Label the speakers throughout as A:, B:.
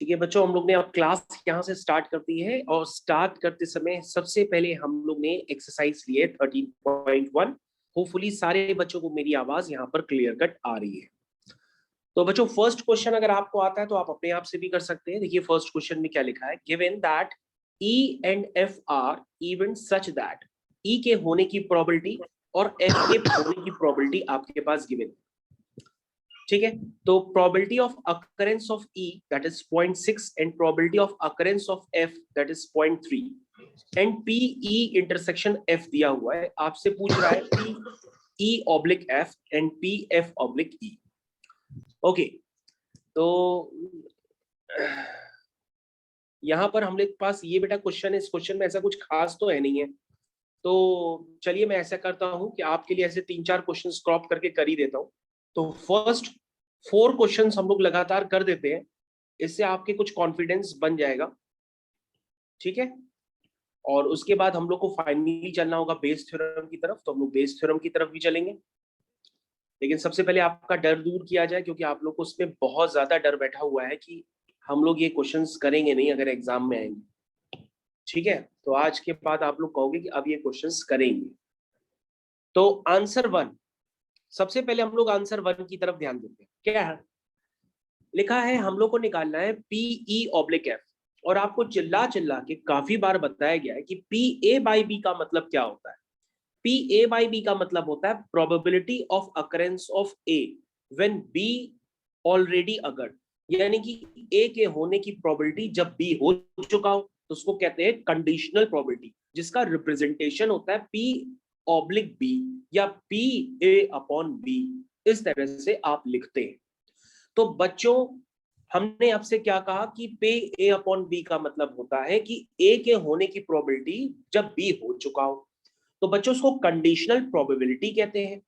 A: ठीक है बच्चों, हम लोग ने अब क्लास यहाँ से स्टार्ट कर दी है और स्टार्ट करते समय सबसे पहले हम लोग ने एक्सरसाइज लिए 13.1। होपफुली सारे बच्चों को मेरी आवाज यहाँ पर क्लियर कट आ रही है। तो बच्चों फर्स्ट क्वेश्चन अगर आपको आता है तो आप अपने आप से भी कर सकते हैं। देखिए फर्स्ट क्वेश्चन में क्या लिखा है, given that E and F are event such that E के होने की प्रोबेबिलिटी और एफ के होने की प्रोबेबिलिटी आपके पास गिवन। ठीक है, तो probability of occurrence of E that is 0.6 and probability of occurrence of F that is 0.3 and P E intersection F दिया हुआ है। आपसे पूछ रहा है P E oblique F and P F oblique E. Okay, तो यहां पर हम लोग पास ये बेटा क्वेश्चन है। इस क्वेश्चन में ऐसा कुछ खास तो है नहीं है, तो चलिए मैं ऐसा करता हूं कि आपके लिए ऐसे 3-4 क्वेश्चन क्रॉप करके कर ही देता हूं। तो फर्स्ट 4 क्वेश्चंस हम लोग लगातार कर देते हैं, इससे आपके कुछ कॉन्फिडेंस बन जाएगा। ठीक है, और उसके बाद हम लोग को फाइनली चलना होगा बेस थ्योरम की तरफ, तो हम लोग बेस थ्योरम की तरफ भी चलेंगे। लेकिन सबसे पहले आपका डर दूर किया जाए, क्योंकि आप लोग को उसमें बहुत ज्यादा डर बैठा हुआ है कि हम लोग ये क्वेश्चंस करेंगे नहीं अगर एग्जाम में आएंगे। ठीक है, तो आज के बाद आप लोग कहोगे कि अब ये क्वेश्चंस करेंगे। तो आंसर 1, सबसे पहले हम लोग आंसर 1 की तरफ ध्यान देते हैं। क्या है लिखा है, हम लोग को निकालना है पी ई ऑब्लिक एफ, और आपको चिल्ला चिल्ला के काफी बार बताया गया है कि पी ए बाई बी का मतलब क्या होता है। पी ए बाई बी का मतलब होता है probability of occurrence of A when B already occurred, यानी कि ए के होने की प्रोबेबिलिटी जब बी हो चुका हो, तो उसको कहते हैं कंडीशनल प्रोबेबिलिटी, जिसका रिप्रेजेंटेशन होता है पी ऑब्लिक बी या पी ए अपॉन बी। इस तरह से आप लिखते हैं। तो बच्चों हमने आपसे क्या कहा कि पे ए अपॉन बी का मतलब होता है कि ए के होने की प्रोबेबिलिटी जब बी हो चुका हो, तो बच्चों उसको कंडीशनल प्रोबेबिलिटी कहते हैं।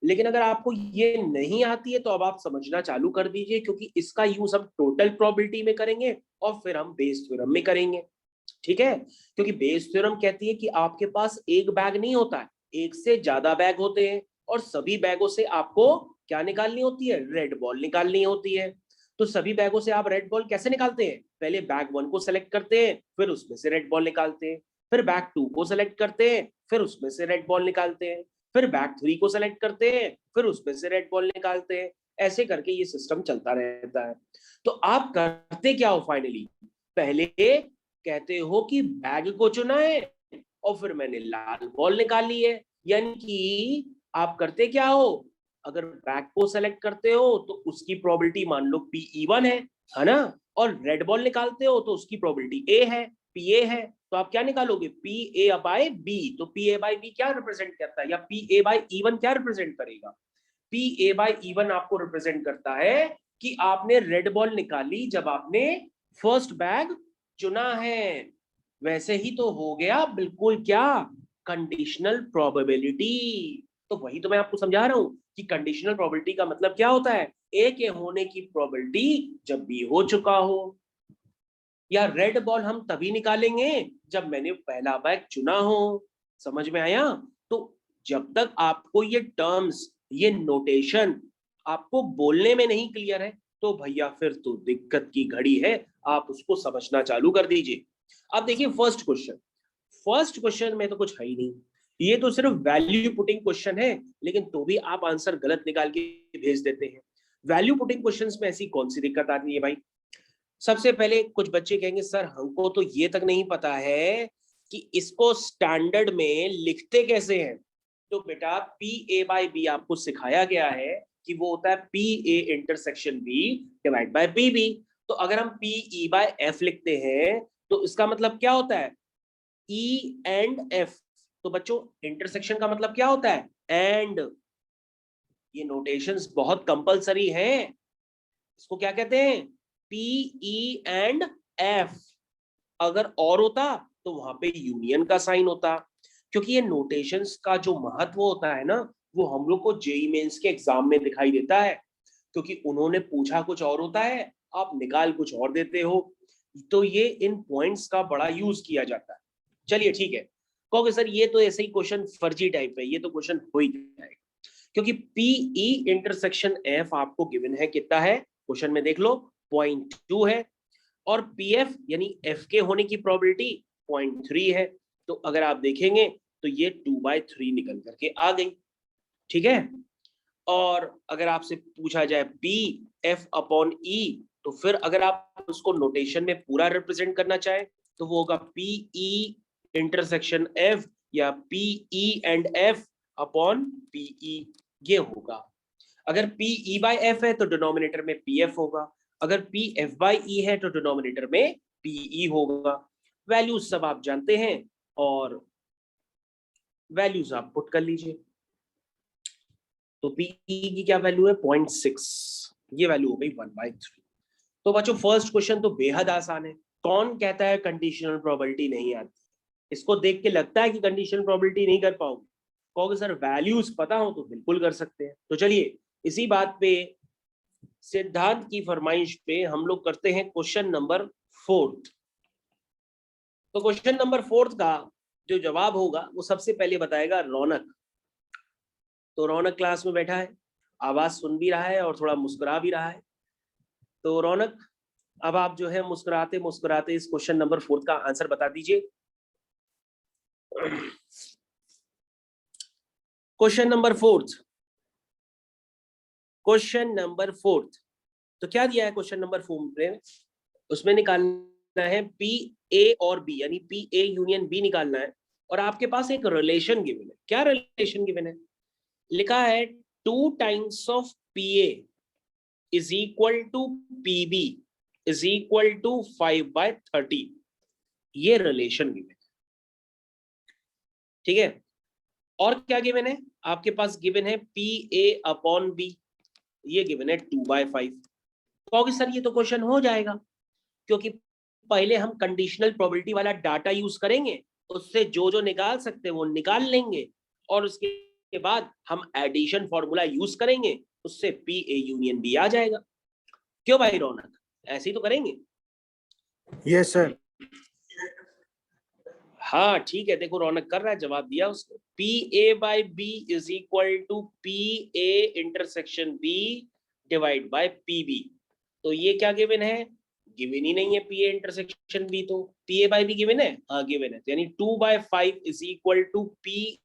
A: लेकिन अगर आपको ये नहीं आती है तो अब आप समझना चालू कर दीजिए, क्योंकि इसका यूज हम टोटल प्रोबेबिलिटी में करेंगे और फिर हम बेस थ्योरम में करेंगे। ठीक है, क्योंकि बेस थ्योरम कहती है कि आपके पास एक बैग नहीं होता है, एक से ज्यादा बैग होते हैं, और सभी बैगों से आपको क्या निकालनी होती है, रेड बॉल निकालनी होती है। तो सभी बैगों से आप रेड बॉल कैसे निकालते हैं, पहले बैग 1 को सेलेक्ट करते हैं, फिर उसमें से रेड बॉल निकालते हैं, फिर बैग 2 को सेलेक्ट करते हैं, फिर उसमें से रेड बॉल निकालते हैं, फिर बैग 3 को सेलेक्ट करते हैं, फिर उसमें से रेड बॉल निकालते हैं। ऐसे करके ये सिस्टम चलता रहता है। तो आप करते क्या हो फाइनली, पहले कहते हो कि बैग को चुना है और फिर मैंने लाल बॉल निकाली है, यानी कि आप करते क्या हो, अगर बैग को सेलेक्ट करते हो तो उसकी प्रोबेबिलिटी मान लो PE1 है ना, और रेड बॉल निकालते हो तो उसकी प्रोबेबिलिटी A है, PA है, तो आप क्या निकालोगे, PA बाय B। तो PA बाय B क्या रिप्रेजेंट करता है, या PA बाय E1 क्या रिप्रेजेंट करेगा, PA बाय E1 आपको रिप्रेजेंट करता है कि आपने रेड बॉल निकाली जब आपने फर्स्ट बैग चुना है। वैसे ही तो हो गया बिल्कुल क्या, कंडीशनल प्रोबेबिलिटी। तो वही तो मैं आपको समझा रहा हूं कि कंडीशनल प्रोबेबिलिटी का मतलब क्या होता है, ए के होने की प्रोबेबिलिटी जब बी हो चुका हो। या रेड बॉल हम तभी निकालेंगे जब मैंने पहला बैग चुना हो। समझ में आया। तो जब तक आपको ये टर्म्स, ये नोटेशन आपको बोलने में नहीं क्लियर है, तो भैया फिर तो दिक्कत की घड़ी है, आप उसको समझना चालू कर दीजिए। अब देखिए फर्स्ट क्वेश्चन में तो कुछ है ही नहीं, ये तो सिर्फ वैल्यू पुटिंग क्वेश्चन है, लेकिन तो भी आप आंसर गलत निकाल के भेज देते हैं। वैल्यू पुटिंग क्वेश्चंस में ऐसी कौन सी दिक्कत आती है भाई। सबसे पहले कुछ बच्चे कहेंगे सर हमको तो ये तक नहीं पता है कि इसको स्टैंडर्ड में लिखते कैसे हैं। तो बेटा पी ए बाई बी आपको सिखाया गया है कि वो होता है P A intersection B divide by B B. तो अगर हम पी ई बाय एफ लिखते हैं तो इसका मतलब क्या होता है, ई एंड एफ। तो बच्चों इंटरसेक्शन का मतलब क्या होता है, एंड। ये नोटेशंस बहुत कंपलसरी हैं, इसको क्या कहते हैं, पी ई एंड एफ। अगर और होता तो वहां पे यूनियन का साइन होता। क्योंकि ये नोटेशंस का जो महत्व होता है ना, वो हम लोग को जेई मेंस के एग्जाम में दिखाई देता है, क्योंकि उन्होंने पूछा कुछ और होता है, आप निकाल कुछ और देते हो। तो ये इन पॉइंट्स का बड़ा यूज किया जाता है। चलिए ठीक है, कहोगे सर ये तो ऐसे ही क्वेश्चन फर्जी टाइप है, ये तो क्वेश्चन हो ही जाएगा, क्योंकि पीई इंटरसेक्शन एफ आपको गिवन है कितना है, क्वेश्चन में देख लो 0.2 है। और पीएफ यानी एफ के होने की प्रोबेबिलिटी 0.3 है। तो अगर आप देखेंगे तो ये 2/3 निकल करके आ गई, ठीक है। और अगर आपसे पूछा जाए पी एफ अपॉन ई, तो फिर अगर आप उसको नोटेशन में पूरा रिप्रेजेंट करना चाहे तो वो होगा पी ई इंटरसेक्शन एफ या P E and F upon P E, ये होगा। अगर पी ई बाय एफ है तो डिनोमिनेटर में पी एफ होगा, अगर पी एफ बाय ई है तो डिनोमिनेटर में पी ई होगा। वैल्यूज सब आप जानते हैं और वैल्यूज आप पुट कर लीजिए। तो पीई की क्या वैल्यू है 0.6, ये वैल्यू हो गई 1/3। तो बच्चों फर्स्ट क्वेश्चन तो बेहद आसान है। कौन कहता है कंडीशनल प्रोबेबिलिटी नहीं आती? इसको देख के लगता है कि कंडीशनल प्रोबेबिलिटी नहीं कर पाओगे, कहोगे सर वैल्यूज पता हो तो बिल्कुल कर सकते हैं। तो चलिए इसी बात पे सिद्धांत की फरमाइश पे हम लोग करते हैं क्वेश्चन नंबर 4। तो क्वेश्चन नंबर 4 का जो जवाब होगा वो सबसे पहले बताएगा रौनक। तो रौनक क्लास में बैठा है, आवाज सुन भी रहा है और थोड़ा मुस्कुरा भी रहा है। तो रौनक अब आप जो है मुस्कुराते मुस्कुराते इस क्वेश्चन नंबर 4 का आंसर बता दीजिए। क्वेश्चन नंबर 4, क्वेश्चन नंबर 4, तो क्या दिया है क्वेश्चन नंबर 4 में? उसमें निकालना है पी ए और बी, यानी पी ए यूनियन बी निकालना है। और आपके पास एक रिलेशन गिवन है। क्या रिलेशन गिवन है? लिखा है 2 times of P A is equal to P B is equal to 5/30। ये रिलेशन गिवन है, ठीक है। और क्या गिवन है आपके पास? गिवन है पी ए अपॉन बी, ये गिवन है 2/5। कहोगे सर ये तो क्वेश्चन हो जाएगा, क्योंकि पहले हम कंडीशनल प्रोबेबिलिटी वाला डाटा यूज करेंगे, उससे जो जो निकाल सकते हैं वो निकाल लेंगे, और उसके बाद हम एडिशन फॉर्मूला यूज करेंगे, उससे पी ए यूनियन बी आ जाएगा। क्यों भाई रौनक, ऐसे ही तो करेंगे?
B: Yes sir.
A: हाँ ठीक है, देखो रौनक कर रहा है, जवाब दिया उसने। P A by B is equal to P A intersection B divide by P B. तो ये क्या गिवन है? गिवन ही नहीं है पी ए इंटरसेक्शन बी। तो P A by B given है? हाँ गिवन है, तो यानी 2/5 इज इक्वल टू पी।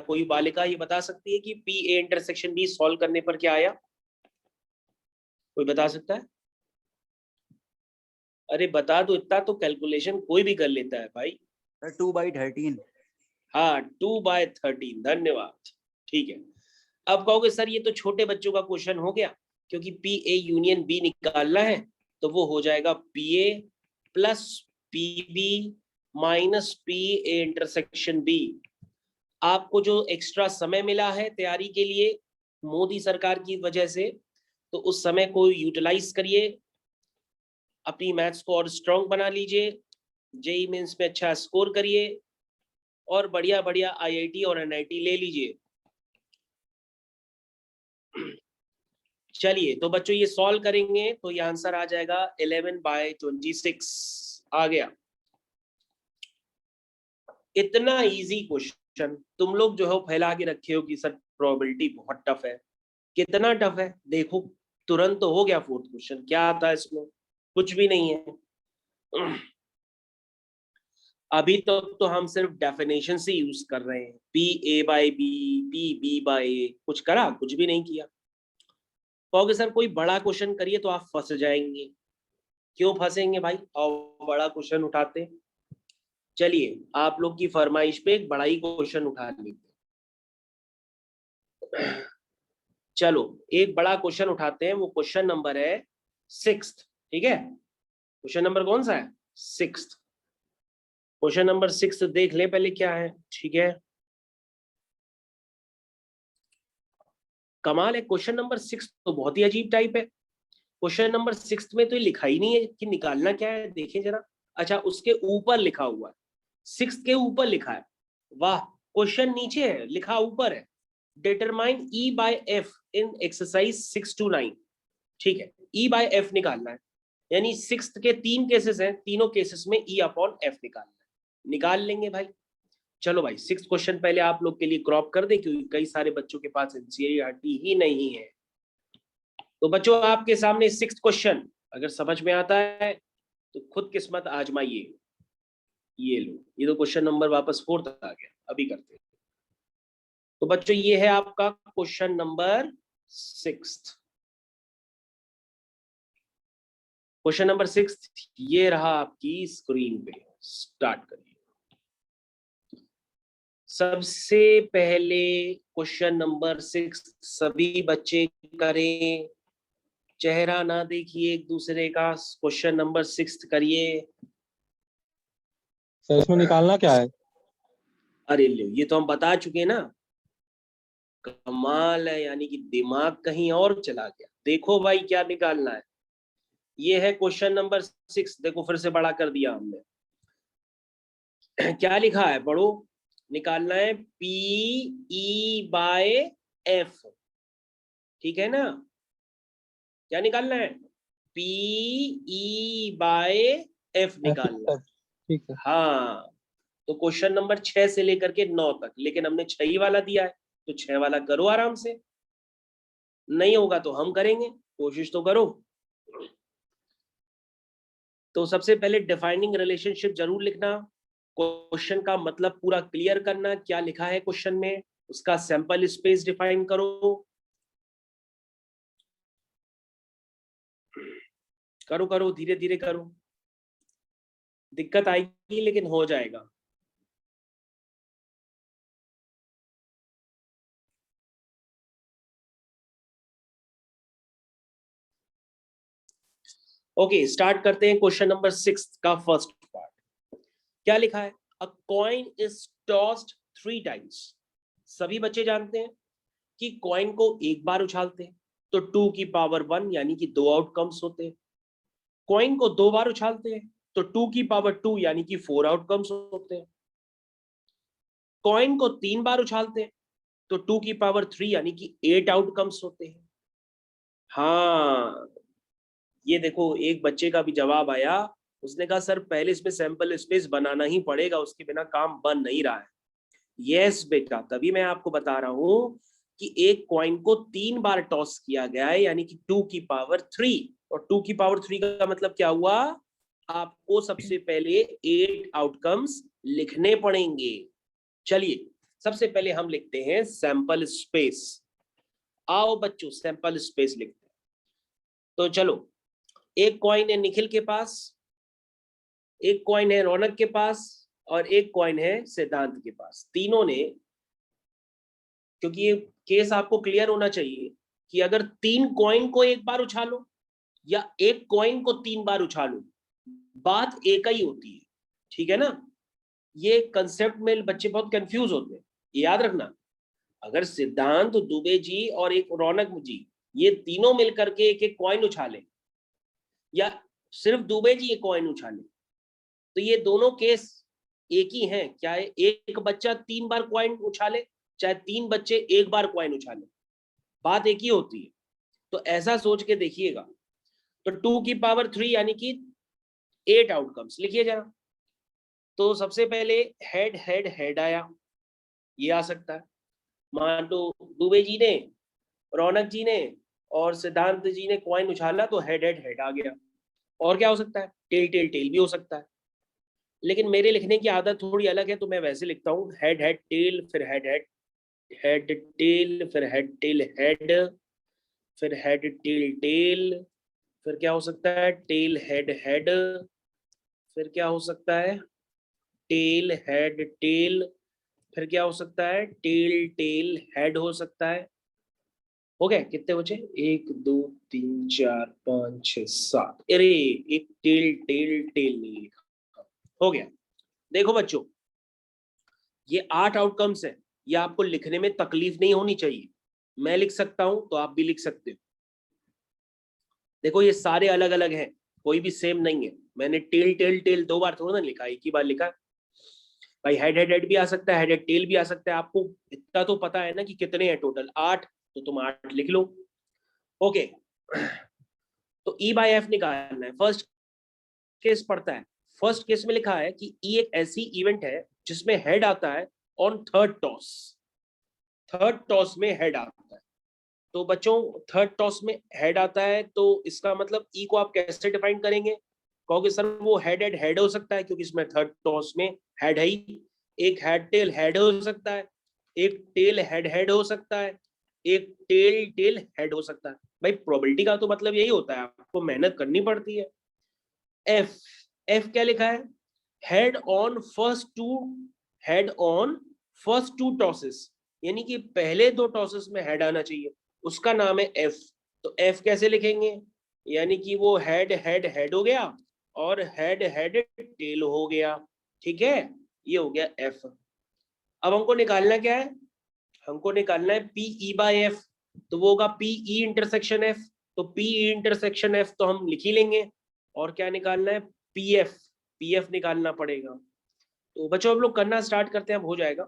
A: कोई बालिका ये बता सकती है कि P A intersection B solve करने पर क्या आया? कोई बता सकता है? अरे बता दो, इतना तो कैलकुलेशन कोई भी कर लेता है भाई।
B: 2/13।
A: हाँ 2/13, धन्यवाद, ठीक है। अब कहोगे सर ये तो छोटे बच्चों का क्वेश्चन हो गया, क्योंकि पी ए यूनियन बी निकालना है, तो वो हो जाएगा P A plus P B minus P A intersection B. आपको जो एक्स्ट्रा समय मिला है तैयारी के लिए मोदी सरकार की वजह से, तो उस समय को यूटिलाइज करिए, अपनी मैथ्स को और स्ट्रॉन्ग बना लीजिए, जेई मेंस में अच्छा स्कोर करिए और बढ़िया बढ़िया आईआईटी और एनआईटी ले लीजिए। चलिए तो बच्चों ये सॉल्व करेंगे तो ये आंसर आ जाएगा 11/26 आ गया। इतना इजी क्वेश्चन तुम लोग जो है फैला के रखे हो कि सर प्रोबेबिलिटी बहुत टफ है। कितना टफ है देखो, तुरंत तो हो गया 4th क्वेश्चन। क्या आता है इसमें? कुछ भी नहीं है। अभी तो हम सिर्फ डेफिनेशन से यूज कर रहे हैं, P A by B, P B by A, कुछ करा? कुछ भी नहीं किया। कहोगे सर कोई बड़ा क्वेश्चन करिए तो आप फंस जाएंगे। क्यों फंसेंगे भाई, और बड़ा क्वेश्चन उठाते हैं। चलिए आप लोग की फरमाइश पे एक बड़ा ही क्वेश्चन उठा लेते हैं। चलो एक बड़ा क्वेश्चन उठाते हैं, वो क्वेश्चन नंबर है 6th, ठीक है। क्वेश्चन नंबर कौन सा है? 6th। क्वेश्चन नंबर 6 देख ले पहले क्या है, ठीक है। कमाल है, क्वेश्चन नंबर 6 तो बहुत ही अजीब टाइप है। क्वेश्चन नंबर 6 में तो ये लिखा ही नहीं है कि निकालना क्या है, देखें जरा। अच्छा उसके ऊपर लिखा हुआ है, 6 के ऊपर लिखा है। वाह, क्वेश्चन नीचे है, लिखा ऊपर है, determine E bye F in exercise 6 to 9। ठीक है, ई बाय एफ निकालना है, यानी 6th के 3 केसेस हैं, तीनों केसेस में ई अपॉन एफ निकालना है। निकाल लेंगे भाई। चलो भाई 6th क्वेश्चन पहले आप लोग के लिए क्रॉप कर दे, क्योंकि कई सारे बच्चों के पास एनसीईआरटी ही नहीं है। तो बच्चों आपके सामने 6th क्वेश्चन, अगर समझ में आता है तो खुद किस्मत आजमाइए। ये लो, ये तो क्वेश्चन नंबर वापस 4th आ गया, अभी करते हैं। तो बच्चों ये है आपका question number 6th। Question number 6 ये रहा आपकी स्क्रीन पे। स्टार्ट करिए। सबसे पहले क्वेश्चन नंबर 6 सभी बच्चे करें, चेहरा ना देखिए एक दूसरे का। क्वेश्चन नंबर 6 करिए।
C: सर इसमें निकालना क्या है?
A: अरे लो, ये तो हम बता चुके हैं ना। कमाल है, यानी कि दिमाग कहीं और चला गया। देखो भाई क्या निकालना है। ये है क्वेश्चन नंबर 6। देखो फिर से बड़ा कर दिया हमने। क्या लिखा है पढ़ो। निकालना है PE/F, ठीक है ना। क्या निकालना है? PE/F निकालना है।
C: ठीक है।
A: हाँ, तो क्वेश्चन नंबर 6 से लेकर के 9 तक, लेकिन हमने 6 ही वाला दिया है, तो 6 वाला करो आराम से। नहीं होगा तो हम करेंगे, कोशिश तो करो। तो सबसे पहले डिफाइनिंग रिलेशनशिप जरूर लिखना, क्वेश्चन का मतलब पूरा क्लियर करना, क्या लिखा है क्वेश्चन में, उसका सैंपल स्पेस डिफाइन करो। करो करो, धीरे धीरे करो, दिक्कत आएगी लेकिन हो जाएगा। ओके, स्टार्ट करते हैं क्वेश्चन नंबर 6 का फर्स्ट पार्ट। क्या लिखा है? अ कॉइन इज टॉस्ड 3 टाइम्स। सभी बच्चे जानते हैं कि कॉइन को एक बार उछालते हैं तो 2 की पावर 1 यानी कि 2 आउटकम्स होते हैं। कॉइन को 2 बार उछालते हैं तो 2 की पावर 2 यानी कि 4 आउटकम्स होते हैं। कॉइन को 3 बार उछालते हैं तो 2 की पावर 3 यानी कि 8 आउटकम्स होते हैं। हाँ, ये देखो एक बच्चे का भी जवाब आया। उसने कहा सर पहले इसमें सैंपल स्पेस बनाना ही पड़ेगा, उसके बिना काम बन नहीं रहा है। यस बेटा, तभी मैं आपको बता रहा हूं कि एक कॉइन को 3 बार टॉस किया गया है, यानी कि 2 की पावर 3। और 2 की पावर 3 का मतलब क्या हुआ? आपको सबसे पहले 8 आउटकम्स लिखने पड़ेंगे। चलिए सबसे पहले हम लिखते हैं सैंपल स्पेस। आओ बच्चों सैंपल स्पेस लिखते हैं। तो चलो, एक कॉइन है निखिल के पास, एक कॉइन है रौनक के पास, और एक कॉइन है सिद्धांत के पास। तीनों ने, क्योंकि ये केस आपको क्लियर होना चाहिए कि अगर 3 कॉइन को एक बार उछालो या एक कॉइन को 3 बार उछालो, बात एक ही होती है, ठीक है ना। ये कंसेप्ट में बच्चे बहुत कंफ्यूज होते हैं, याद रखना। अगर सिद्धांत, दुबे जी और एक रौनक जी, ये तीनों मिलकर के एक एक कॉइन उछाले, या सिर्फ दुबे जी ये कॉइन उछाले, तो ये दोनों केस एक ही हैं। क्या एक बच्चा 3 बार कॉइन उछाले, चाहे 3 बच्चे एक बार कॉइन उछाले, बात एक ही होती है। तो ऐसा सोच के देखिएगा। तो 2 की पावर 3 यानी कि 8 आउटकम्स लिखिए जरा। तो सबसे पहले हेड हेड हेड आया, ये आ सकता है। मान लो दुबे जी ने, रौनक जी ने और सिद्धांत जी ने कॉइन उछाला तो हेड हेड हेड आ गया। और क्या हो सकता है? टेल टेल टेल भी हो सकता है। लेकिन मेरे लिखने की आदत थोड़ी अलग है, तो मैं वैसे लिखता हूँ हेड हेड टेल, फिर हेड हेड हेड टेल, फिर हेड टेल हेड, फिर हेड टेल टेल, फिर क्या हो सकता है? टेल हेड हेड, फिर क्या हो सकता है? टेल हेड टेल, फिर क्या हो सकता है? टेल टेल हेड हो सकता है। हो गए कितने बचे? 1 2 3 4 5 6 7। अरे एक टेल टेल टेल नहीं लिखा। हो गया। देखो बच्चों, ये 8 आउटकम्स है। ये आपको लिखने में तकलीफ नहीं होनी चाहिए। मैं लिख सकता हूं तो आप भी लिख सकते हो। देखो ये सारे अलग अलग हैं, कोई भी सेम नहीं है। मैंने टेल टेल टेल 2 बार थोड़ा ना लिखा, एक ही बार लिखा। भाई हेड हेड हेड भी आ सकता है, हेड हेड टेल भी आ सकता है। आपको इतना तो पता है ना कि कितने हैं टोटल? 8, तो तुम 8 लिख लो। ओके, तो E/F निकालना है। फर्स्ट केस पढ़ता है। फर्स्ट केस में लिखा है कि E एक ऐसी इवेंट है जिसमें हेड आता है on third toss. Third toss में हेड आता है। तो बच्चों थर्ड टॉस में हेड आता है तो इसका मतलब ई को आप कैसे डिफाइन करेंगे? कहोगे सर वो हेड हो सकता है क्योंकि इसमें थर्ड टॉस में हेड है ही। एक हेड हो सकता है, एक टेल हेड हो सकता है, एक टेल हेड हो सकता है। भाई प्रोबेबिलिटी का तो मतलब यही होता है, आपको मेहनत करनी पड़ती है। एफ, एफ क्या लिखा है? Head on first two tosses, यानी कि पहले दो टॉसेस में हेड आना चाहिए, उसका नाम है एफ। तो एफ कैसे लिखेंगे? यानी कि वो हेड हो गया और हेड टेल हो गया। ठीक है, ये हो गया एफ। अब हमको निकालना क्या है? हमको निकालना है पी ई बाय एफ। तो वो होगा पी ई इंटरसेक्शन एफ। तो पी ई इंटरसेक्शन एफ तो हम लिख ही लेंगे। और क्या निकालना है? P F. पी एफ निकालना पड़ेगा। तो बच्चों हम लोग करना स्टार्ट करते हैं, अब हो जाएगा।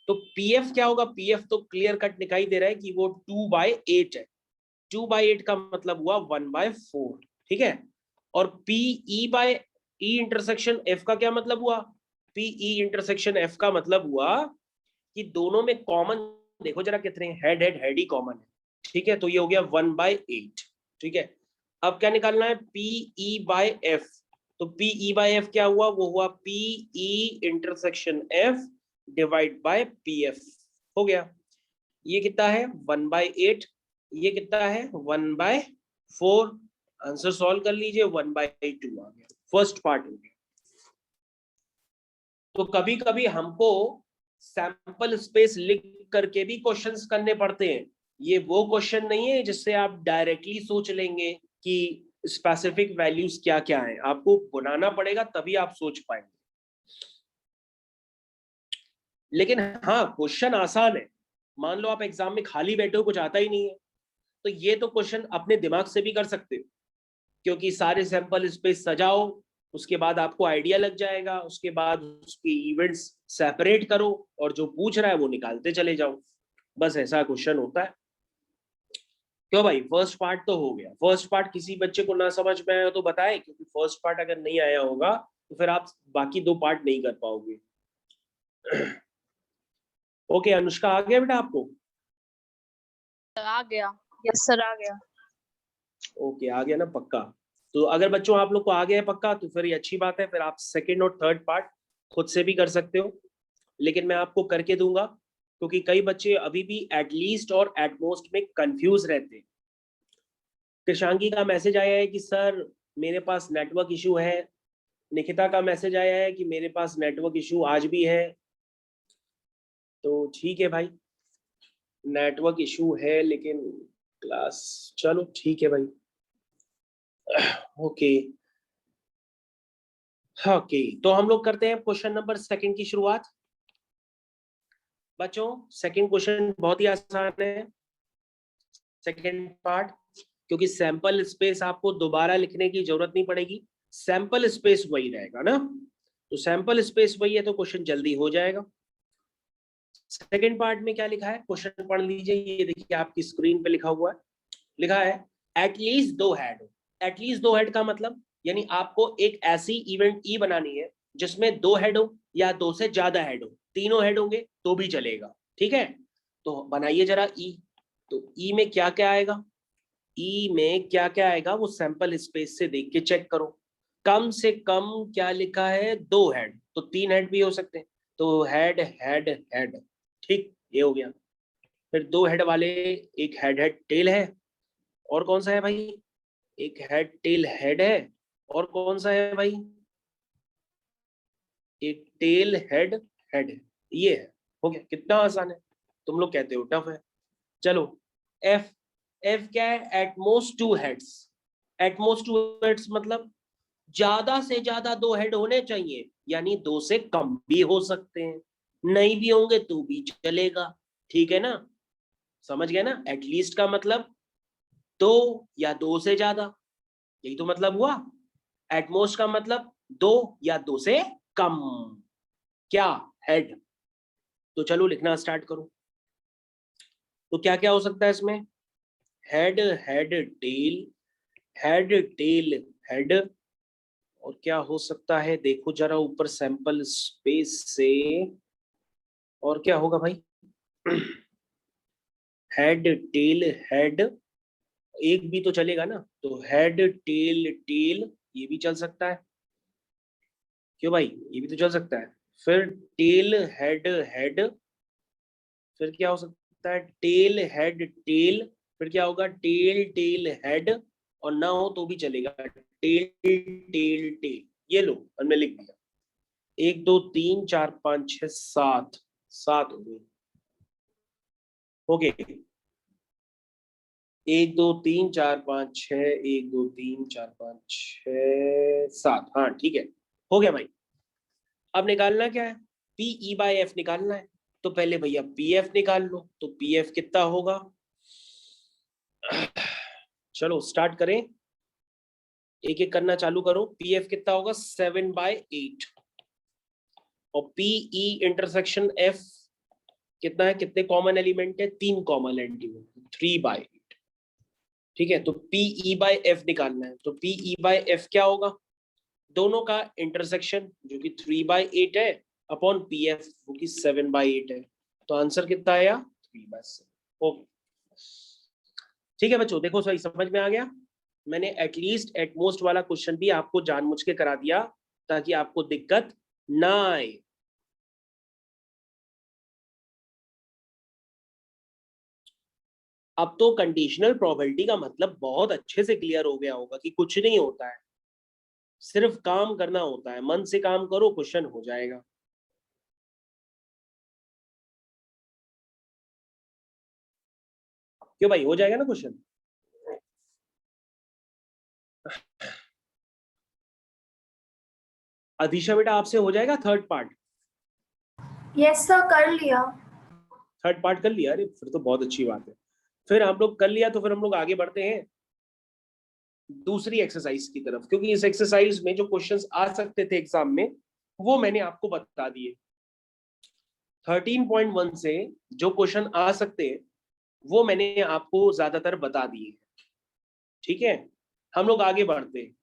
A: तो पी एफ क्या होगा? पी एफ तो क्लियर कट दिखाई दे रहा है कि वो 2/8 है। 2/8 का मतलब हुआ 1/4। ठीक है। और P E bye E intersection F का क्या मतलब हुआ? पी ई इंटरसेक्शन एफ का मतलब हुआ कि दोनों में कॉमन देखो जरा कितने, हेड ही कॉमन है। ठीक है, तो ये हो गया 1/8। ठीक है, अब क्या निकालना है? P E bye F. तो पी ई बाय एफ क्या हुआ? वो हुआ P E intersection F divide by P F. हो गया। ये कितना है? 1/8। ये कितना है? 1/4। आंसर सॉल्व कर लीजिए, 1/2 आ गया। फर्स्ट पार्ट हो गया। तो कभी कभी हमको सैंपल स्पेस लिख करके भी क्वेश्चंस करने पड़ते हैं। ये वो क्वेश्चन नहीं है जिससे आप डायरेक्टली सोच लेंगे कि स्पेसिफिक वैल्यूज क्या क्या है, आपको बनाना पड़ेगा तभी आप सोच पाएंगे। लेकिन हाँ, क्वेश्चन आसान है। मान लो आप एग्जाम में खाली बैठे हो, कुछ आता ही नहीं है, तो ये तो क्वेश्चन अपने दिमाग से भी कर सकते हो, क्योंकि सारे सैंपल स्पेस सजाओ, उसके बाद आपको आइडिया लग जाएगा, उसके बाद उसकी इवेंट्स सेपरेट करो और जो पूछ रहा है वो निकालते चले जाओ। बस ऐसा क्वेश्चन होता है। क्यों भाई, फर्स्ट पार्ट तो हो गया। फर्स्ट पार्ट किसी बच्चे को ना समझ में आया तो बताए, क्योंकि फर्स्ट पार्ट अगर नहीं आया होगा तो फिर आप बाकी दो पार्ट नहीं कर पाओगे। ओके अनुष्का, आ गया बेटा आपको?
C: आ गया। यस सर, आ गया।
A: ओके, आ गया ना पक्का? तो अगर बच्चों आप लोग को आ गया है पक्का तो फिर ये अच्छी बात है, फिर आप सेकंड और थर्ड पार्ट खुद से भी कर सकते हो, लेकिन मैं आपको करके दूंगा, क्योंकि कई बच्चे अभी भी एटलीस्ट और एटमोस्ट में कंफ्यूज रहते हैं। कृषांगी का मैसेज आया है कि सर मेरे पास नेटवर्क इशू है। निकिता का मैसेज आया है कि मेरे पास नेटवर्क इशू आज भी है। तो ठीक है भाई, नेटवर्क इशू है लेकिन क्लास, चलो ठीक है भाई। ओके ओके, तो हम लोग करते हैं क्वेश्चन नंबर सेकंड की शुरुआत। बच्चों सेकंड क्वेश्चन बहुत ही आसान है, सेकंड पार्ट, क्योंकि सैंपल स्पेस आपको दोबारा लिखने की जरूरत नहीं पड़ेगी, सैंपल स्पेस वही रहेगा ना। तो सैंपल स्पेस वही है तो क्वेश्चन जल्दी हो जाएगा। सेकंड पार्ट में क्या लिखा है क्वेश्चन पढ़ लीजिए, ये देखिए आपकी स्क्रीन पे लिखा हुआ है। लिखा है एटलीस्ट दो हेड हो। एटलीस्ट दो हेड का मतलब यानी आपको एक ऐसी इवेंट ई बनानी है जिसमें दो हेड हो या दो से ज्यादा हेड हो, तीनों हेड होंगे तो भी चलेगा। ठीक है, तो बनाइए जरा ई। तो ई में क्या क्या आएगा? ई में क्या क्या आएगा वो सैंपल स्पेस से देख के चेक करो। कम से कम क्या लिखा है? दो हेड, तो तीन हेड भी हो सकते हैं। तो हेड हेड हेड, ठीक, ये हो गया। फिर दो हेड वाले, एक हेड हेड टेल है, और कौन सा है भाई? एक हेड टेल हेड है, और कौन सा है भाई? एक टेल हेड हेड है, ये है। हो गया, कितना आसान है। तुम लोग कहते हो टफ है। चलो एफ, एफ क्या है? At most two heads. At most two heads मतलब ज्यादा से ज्यादा दो हेड होने चाहिए, यानी दो से कम भी हो सकते हैं, नहीं भी होंगे तो भी चलेगा। ठीक है ना, समझ गए ना? एटलीस्ट का मतलब दो या दो से ज्यादा, यही तो मतलब हुआ। एटमोस्ट का मतलब दो या दो से कम, क्या? हेड। तो चलो लिखना स्टार्ट करो। तो क्या क्या हो सकता है इसमें? Head head tail, head tail head, और क्या हो सकता है देखो जरा ऊपर सैंपल स्पेस से। और क्या होगा भाई? हेड टेल हेड, एक भी तो चलेगा ना, तो हेड टेल टेल ये भी चल सकता है, क्यों भाई, ये भी तो चल सकता है। फिर टेल हेड हेड, फिर क्या हो सकता है? टेल हेड टेल, फिर क्या होगा? टेल टेल हेड, और ना हो तो भी चलेगा, टेल टेल टेल। ये लो, हमने लिख दिया। 1 2 3 4 5 6 7, 7 हो गई। ओके, 1 2 3 4 5 6, 1 2 3 4 5 6 7, हाँ ठीक है, हो गया भाई। अब निकालना क्या है? पीई बाय एफ निकालना है। तो पहले भैया पी एफ निकाल लो, तो पी एफ कितना होगा? चलो स्टार्ट करें, एक एक करना चालू करो। पी एफ कितना होगा? 7/8। और पीई इंटरसेक्शन एफ कितना है? कितने कॉमन एलिमेंट है? 3 कॉमन एलिमेंट, 3/8। ठीक है, तो पीई बाय एफ निकालना है। तो पीई बाय एफ क्या होगा? दोनों का इंटरसेक्शन जो कि 3/8 है, अपॉन पी एफ वो कि 7/8 है। तो आंसर कितना आया? 3/7। ओके, ठीक है बच्चों, देखो सही समझ में आ गया। मैंने एटलीस्ट एटमोस्ट वाला क्वेश्चन भी आपको जानबूझ के करा दिया ताकि आपको दिक्कत ना आए। अब तो कंडीशनल प्रोबेबिलिटी का मतलब बहुत अच्छे से क्लियर हो गया होगा कि कुछ नहीं होता है, सिर्फ काम करना होता है। मन से काम करो, क्वेश्चन हो जाएगा। क्यों भाई, हो जाएगा ना क्वेश्चन? अधीशा बेटा, आपसे हो जाएगा थर्ड पार्ट?
C: यस सर, कर लिया।
A: थर्ड पार्ट कर लिया? अरे फिर तो बहुत अच्छी बात है। फिर हम लोग कर लिया तो फिर हम लोग आगे बढ़ते हैं दूसरी एक्सरसाइज की तरफ, क्योंकि इस एक्सरसाइज में जो क्वेश्चंस आ सकते थे एग्जाम में वो मैंने आपको बता दिए। 13.1 से जो क्वेश्चन आ सकते हैं वो मैंने आपको ज्यादातर बता दिए। ठीक है, हम लोग आगे बढ़ते हैं।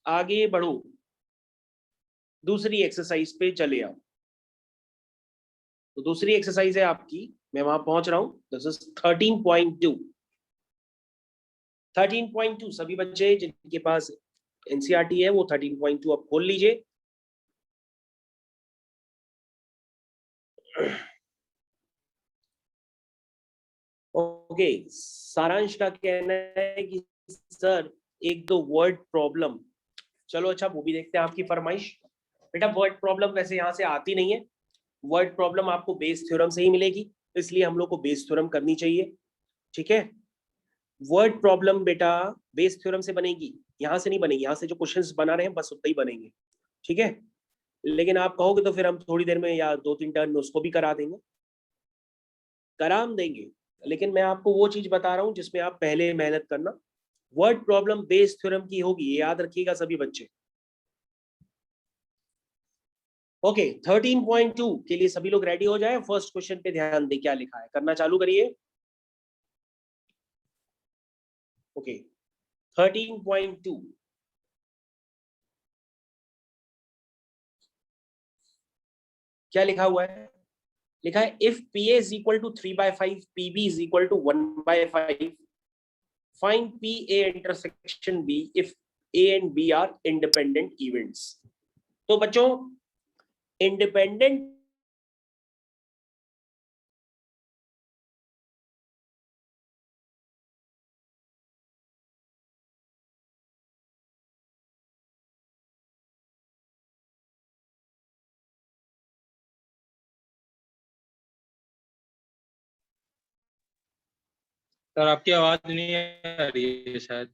A: आगे बढ़ो, दूसरी एक्सरसाइज पे चले आओ। तो दूसरी एक्सरसाइज है आपकी, मैं वहां पहुंच रहा हूं। This is 13.2। 13.2 सभी बच्चे जिनके पास एनसीईआरटी है वो 13.2 अब खोल लीजिए। ओके, सारांश का कहना है कि सर एक दो वर्ड प्रॉब्लम। चलो अच्छा, वो भी देखते हैं आपकी फरमाइश। बेटा वर्ड प्रॉब्लम वैसे यहाँ से आती नहीं है, वर्ड प्रॉब्लम आपको बेस थ्योरम से ही मिलेगी, इसलिए हम लोग को बेस थ्योरम करनी चाहिए। ठीक है, वर्ड प्रॉब्लम बेटा बेस थ्योरम से बनेगी, यहाँ से नहीं बनेगी। यहाँ से जो क्वेश्चंस बना रहे हैं बस उतना ही बनेंगे। ठीक है, लेकिन आप कहोगे तो फिर हम थोड़ी देर में या 2-3 टर्न में उसको भी करा देंगे, कराम देंगे। लेकिन मैं आपको वो चीज बता रहा हूँ जिसमें आप पहले मेहनत करना। वर्ड प्रॉब्लम बेस थ्योरम की होगी, ये याद रखिएगा सभी बच्चे। ओके, 13.2 के लिए सभी लोग रेडी हो जाए। फर्स्ट क्वेश्चन पे ध्यान दे, क्या लिखा है, करना चालू करिए। ओके, 13.2 क्या लिखा हुआ है? लिखा है if P A is equal to 3/5, P B is equal to 1/5, find P A intersection B if A and B are independent events. तो बच्चों इंडिपेंडेंट
D: सर आपकी आवाज नहीं आ रही है शायद।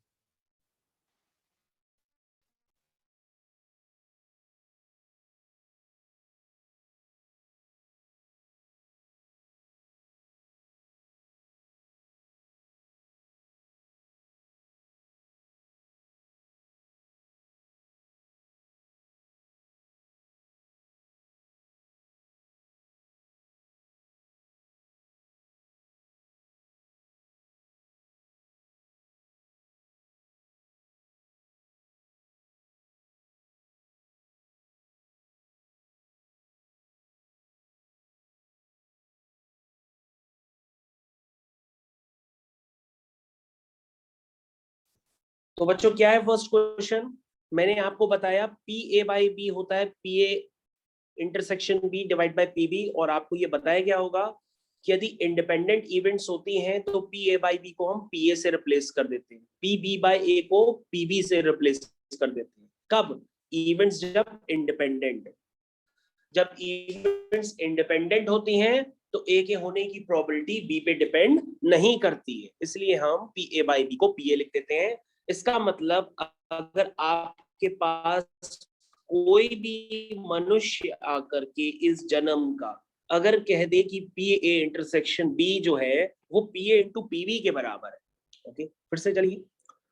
A: तो बच्चों क्या है फर्स्ट क्वेश्चन? मैंने आपको बताया पी ए बाई बी होता है P A intersection B divide by P B, और आपको ये बताया गया होगा कि यदि इंडिपेंडेंट इवेंट्स होती हैं तो पी ए बाई बी को हम पी ए से रिप्लेस कर देते हैं, पी बी बाई ए को पी बी से रिप्लेस कर देते हैं। कब? इवेंट्स जब इंडिपेंडेंट, जब इवेंट्स इंडिपेंडेंट होती हैं तो ए के होने की प्रोबेबिलिटी बी पे डिपेंड नहीं करती है, इसलिए हम पी ए बाई बी को पी ए लिख देते हैं। इसका मतलब अगर आपके पास कोई भी मनुष्य आकर के इस जन्म का अगर कह दे कि पी ए इंटरसेक्शन बी जो है वो P A into P B के बराबर है, ओके फिर से चलिए,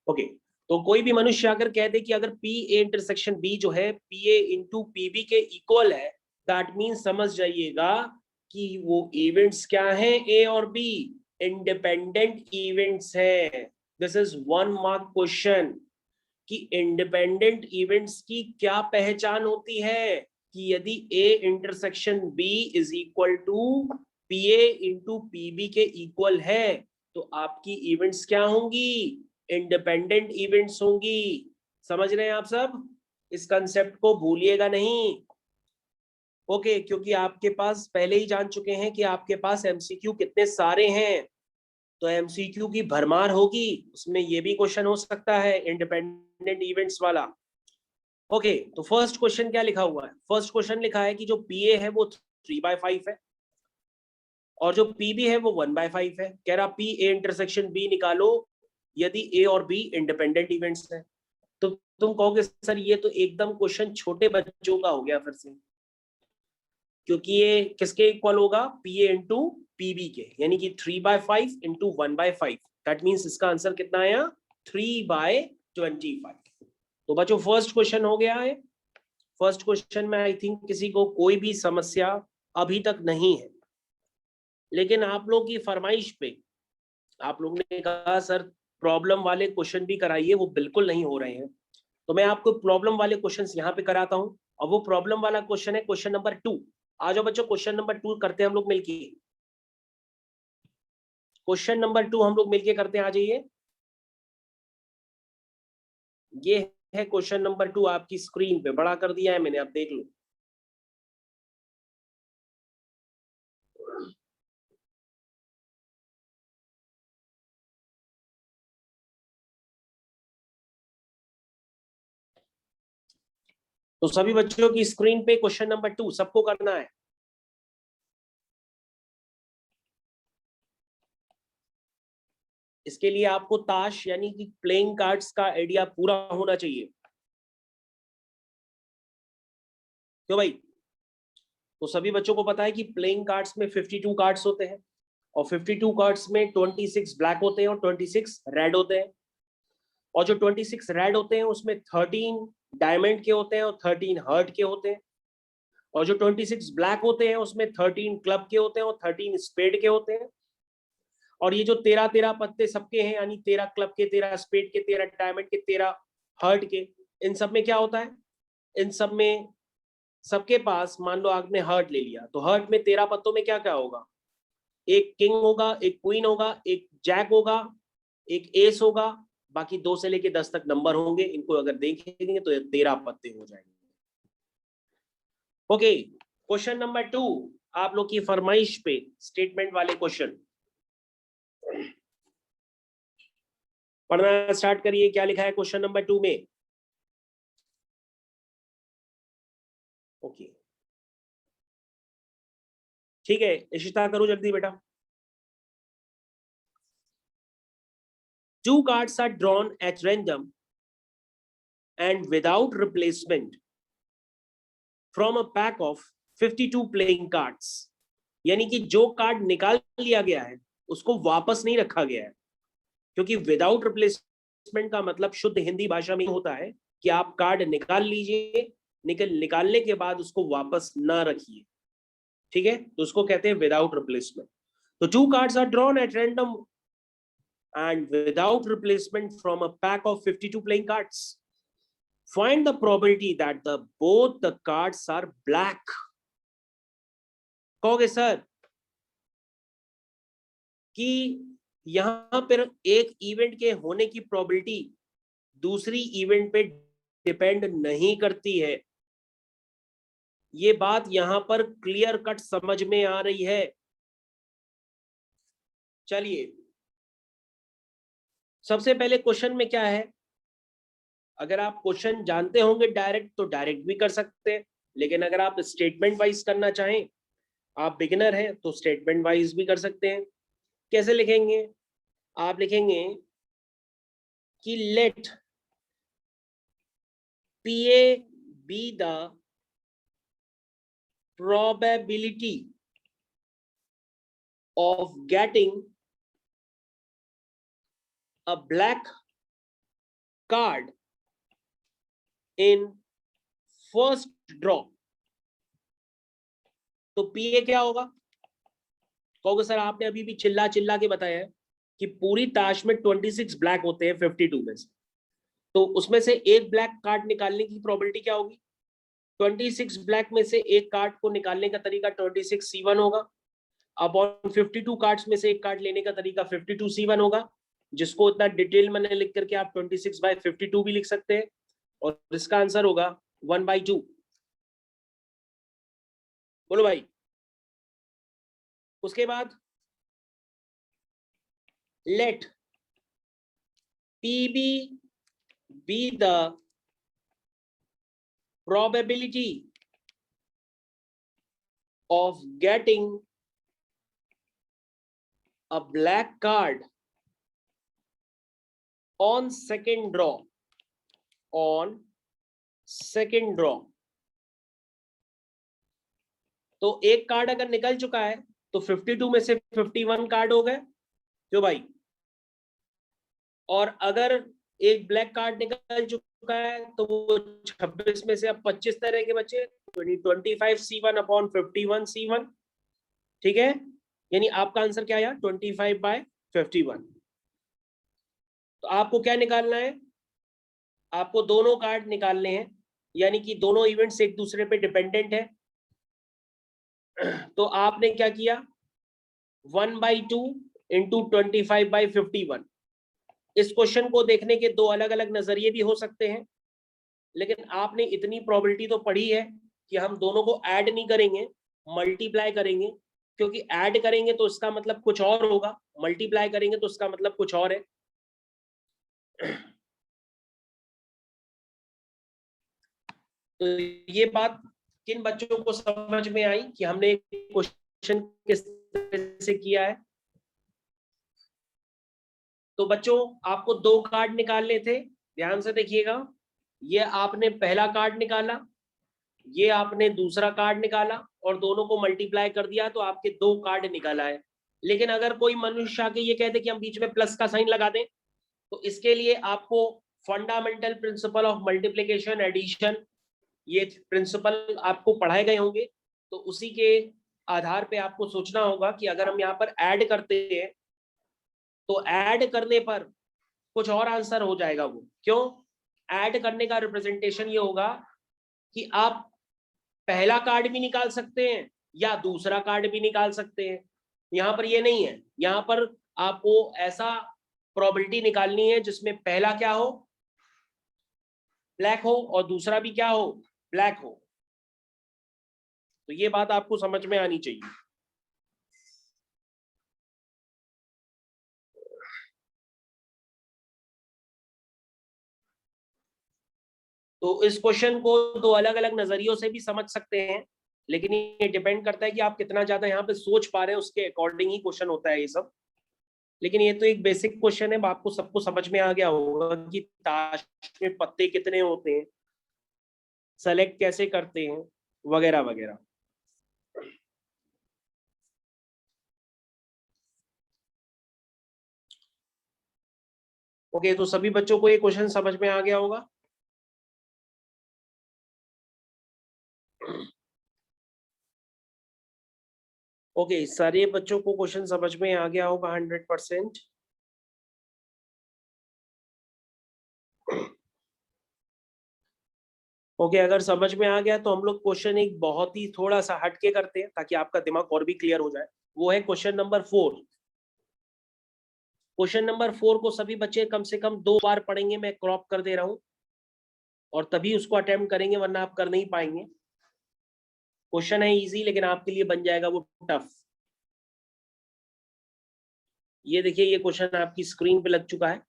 A: ओके तो कोई भी मनुष्य आकर कह दे कि अगर पी ए इंटरसेक्शन बी जो है P A into P B के इक्वल है, दैट मीन समझ जाइएगा कि वो इवेंट्स क्या है, ए और बी इंडिपेंडेंट इवेंट्स है। दिस इज 1 मार्क क्वेश्चन कि इंडिपेंडेंट इवेंट्स की क्या पहचान होती है कि यदि A intersection B is equal to P A into P B के इक्वल है तो आपकी इवेंट्स क्या होंगी? इंडिपेंडेंट इवेंट्स होंगी। समझ रहे हैं आप सब? इस कंसेप्ट को भूलिएगा नहीं, ओके क्योंकि आपके पास पहले ही जान चुके हैं कि आपके पास एमसीक्यू कितने सारे हैं, तो एमसीक्यू की भरमार होगी, उसमें ये भी क्वेश्चन हो सकता है इंडिपेंडेंट इवेंट्स वाला। ओके तो फर्स्ट क्वेश्चन क्या लिखा हुआ है? फर्स्ट क्वेश्चन लिखा है कि जो पीए है वो 3/5 है और जो पीबी है वो 1/5 है। कह रहा पी ए इंटरसेक्शन बी निकालो यदि ए और बी इंडिपेंडेंट इवेंट्स है। तो तुम कहोगे सर ये तो एकदम क्वेश्चन छोटे बच्चों का हो गया फिर से, क्योंकि ये किसके इक्वल होगा? पी ए इंटू पीबी के, यानी कि 3/5 इंटू 1/5। दैट मीन्स इसका आंसर कितना आया? 3/25। तो बच्चों फर्स्ट क्वेश्चन हो गया है। फर्स्ट क्वेश्चन में आई थिंक किसी को कोई भी समस्या अभी तक नहीं है, लेकिन आप लोग की फरमाइश पे आप लोग ने कहा सर प्रॉब्लम वाले क्वेश्चन भी कराइए, वो बिल्कुल नहीं हो रहे हैं, तो मैं आपको प्रॉब्लम वाले क्वेश्चंस यहाँ पे कराता हूँ। और वो प्रॉब्लम वाला क्वेश्चन है क्वेश्चन नंबर 2। आ जाओ बच्चों क्वेश्चन नंबर 2 करते हैं हम लोग मिलके। क्वेश्चन नंबर 2 हम लोग मिलके करते हैं, आ जाइए। ये है क्वेश्चन नंबर 2, आपकी स्क्रीन पे बड़ा कर दिया है मैंने, आप देख लो। तो सभी बच्चों की स्क्रीन पे क्वेश्चन नंबर 2 सबको करना है। इसके लिए आपको ताश यानी कि प्लेइंग कार्ड्स का आइडिया पूरा होना चाहिए, क्यों भाई? तो सभी बच्चों को पता है कि प्लेइंग कार्ड्स में 52 कार्ड्स होते हैं और 52 कार्ड्स में 26 ब्लैक होते हैं और 26 रेड होते हैं, और जो 26 रेड होते हैं उसमें 13 डायमंड के होते हैं और 13 हर्ट के होते हैं, और जो 26 ब्लैक होते हैं उसमें 13 क्लब के होते हैं और 13 स्पेड के होते हैं। और ये जो 13 पत्ते सबके हैं, यानी 13 क्लब के, 13 स्पेड के, 13 डायमंड के, 13 हर्ट के, इन सब में क्या होता है? इन सब में सबके पास मान लो आपने हर्ट ले लिया, तो हर्ट में 13 पत्तों में क्या क्या होगा? एक किंग होगा, एक क्वीन होगा, एक जैक होगा, एक एस होगा, बाकी 2 से लेके 10 तक नंबर होंगे। इनको अगर देखेंगे तो 13 पत्ते हो जाएंगे। ओके क्वेश्चन नंबर 2 आप लोग की फरमाइश पे स्टेटमेंट वाले क्वेश्चन पढ़ना स्टार्ट करिए। क्या लिखा है क्वेश्चन नंबर 2 में? ओके ठीक है इशिता करो जल्दी बेटा। 2 cards are drawn at random and without replacement from a pack of 52 playing cards। यानी कि जो कार्ड निकाल लिया गया है उसको वापस नहीं रखा गया है, क्योंकि विदाउट रिप्लेसमेंट का मतलब शुद्ध हिंदी भाषा में होता है कि आप कार्ड निकाल लीजिए, निकालने के बाद उसको वापस ना रखिए, ठीक है? तो उसको कहते हैं विदाउट रिप्लेसमेंट। तो 2 cards are drawn at random and without replacement from a pack of 52 playing cards. Find the probability that both the cards are black. कहोगे सर कि यहां पर एक इवेंट के होने की प्रोबेबिलिटी दूसरी इवेंट पे डिपेंड नहीं करती है। ये बात यहां पर क्लियर कट समझ में आ रही है। चलिए, सबसे पहले क्वेश्चन में क्या है, अगर आप क्वेश्चन जानते होंगे डायरेक्ट तो डायरेक्ट भी कर सकते हैं, लेकिन अगर आप स्टेटमेंट वाइज करना चाहें, आप बिगिनर हैं तो स्टेटमेंट वाइज भी कर सकते हैं। कैसे लिखेंगे? आप लिखेंगे कि late PA be the probability of getting a black card in first draw। तो PA क्या होगा? कहोगे सर आपने अभी भी चिल्ला चिल्ला के बताया है कि पूरी ताश में 26 ब्लैक होते हैं 52 में से, तो उसमें से एक ब्लैक कार्ड निकालने की प्रोबेबिलिटी क्या होगी? 26 ब्लैक में से एक कार्ड को निकालने का तरीका 26C1 होगा, अपॉन 52 कार्ड्स में से एक कार्ड लेने का तरीका 52C1 होगा, जिसको इतना डिटेल मैंने लिख करके आप 26/52 भी लिख सकते हैं, और इसका आंसर होगा 1/2। बोलो भाई। उसके बाद late PB be the probability of getting a black card on second draw, on second draw। तो एक कार्ड अगर निकल चुका है तो 52 में से 51 कार्ड हो गए जो भाई, और अगर एक ब्लैक कार्ड निकल चुका है तो वो 26 में से अब 25 तरह के बचे, 25C1 अपॉन 51C1। ठीक है, यानी आपका आंसर क्या आया? 25/51। तो आपको क्या निकालना है? आपको दोनों कार्ड निकालने हैं, यानी कि दोनों इवेंट्स एक दूसरे पे डिपेंडेंट है। तो आपने क्या किया? 1/2 इंटू 25/51। इस क्वेश्चन को देखने के दो अलग अलग नजरिए भी हो सकते हैं, लेकिन आपने इतनी प्रोबेबिलिटी तो पढ़ी है कि हम दोनों को ऐड नहीं करेंगे, मल्टीप्लाई करेंगे, क्योंकि ऐड करेंगे तो इसका मतलब कुछ और होगा, मल्टीप्लाई करेंगे तो इसका मतलब कुछ और है। तो ये बात किन बच्चों को समझ में आई कि हमने क्वेश्चन किस तरह से किया है? तो बच्चों आपको दो कार्ड निकालने थे, ध्यान से देखिएगा। ये आपने पहला कार्ड निकाला, ये आपने दूसरा कार्ड निकाला, और दोनों को मल्टीप्लाई कर दिया तो आपके दो कार्ड निकाला है। लेकिन अगर कोई मनुष्य आके ये कहते कि हम बीच में प्लस का साइन लगा दें, तो इसके लिए आपको fundamental principle of multiplication addition, ये प्रिंसिपल आपको पढ़ाए गए होंगे, तो उसी के आधार पे आपको सोचना होगा कि अगर हम यहाँ पर ऐड करते हैं तो ऐड करने पर कुछ और आंसर हो जाएगा। वो क्यों? ऐड करने का रिप्रेजेंटेशन ये होगा कि आप पहला कार्ड भी निकाल सकते हैं या दूसरा कार्ड भी निकाल सकते हैं। यहाँ पर ये नहीं है, यहाँ पर आपको ऐसा प्रोबेबिलिटी निकालनी है जिसमें पहला क्या हो? ब्लैक हो, और दूसरा भी क्या हो? ब्लैक हो। तो ये बात आपको समझ में आनी चाहिए। तो इस क्वेश्चन को दो अलग अलग नजरियों से भी समझ सकते हैं, लेकिन ये डिपेंड करता है कि आप कितना ज्यादा यहाँ पे सोच पा रहे हैं, उसके अकॉर्डिंग ही क्वेश्चन होता है ये सब। लेकिन ये तो एक बेसिक क्वेश्चन है, आपको सबको समझ में आ गया होगा कि ताश में पत्ते कितने होते हैं, सेलेक्ट कैसे करते हैं, वगैरह वगैरह। ओके, तो सभी बच्चों को ये क्वेश्चन समझ में आ गया होगा। ओके, सारे बच्चों को क्वेश्चन समझ में आ गया होगा 100%। ओके, अगर समझ में आ गया तो हम लोग क्वेश्चन एक बहुत ही थोड़ा सा हटके करते हैं ताकि आपका दिमाग और भी क्लियर हो जाए। वो है क्वेश्चन नंबर 4। क्वेश्चन नंबर 4 को सभी बच्चे कम से कम 2 बार पढ़ेंगे, मैं क्रॉप कर दे रहा हूं, और तभी उसको अटेम्प्ट करेंगे, वरना आप कर नहीं पाएंगे। क्वेश्चन है इजी, लेकिन आपके लिए बन जाएगा वो टफ। ये देखिए, ये क्वेश्चन आपकी स्क्रीन पे लग चुका है।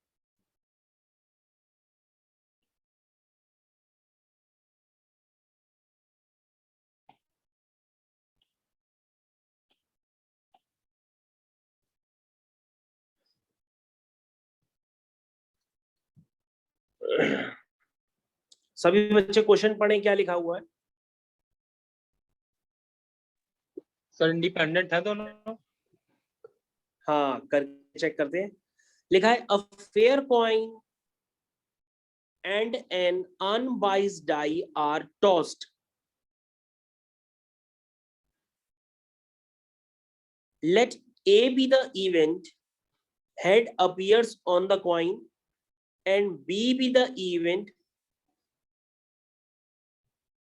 A: सभी बच्चे क्वेश्चन पढ़ें, क्या लिखा हुआ है।
D: सर इंडिपेंडेंट है दोनों?
A: हाँ, कर चेक करते हैं। लिखा है a fair coin and an unbiased die are tossed, let A be the event, head appears on the coin, and B be the event,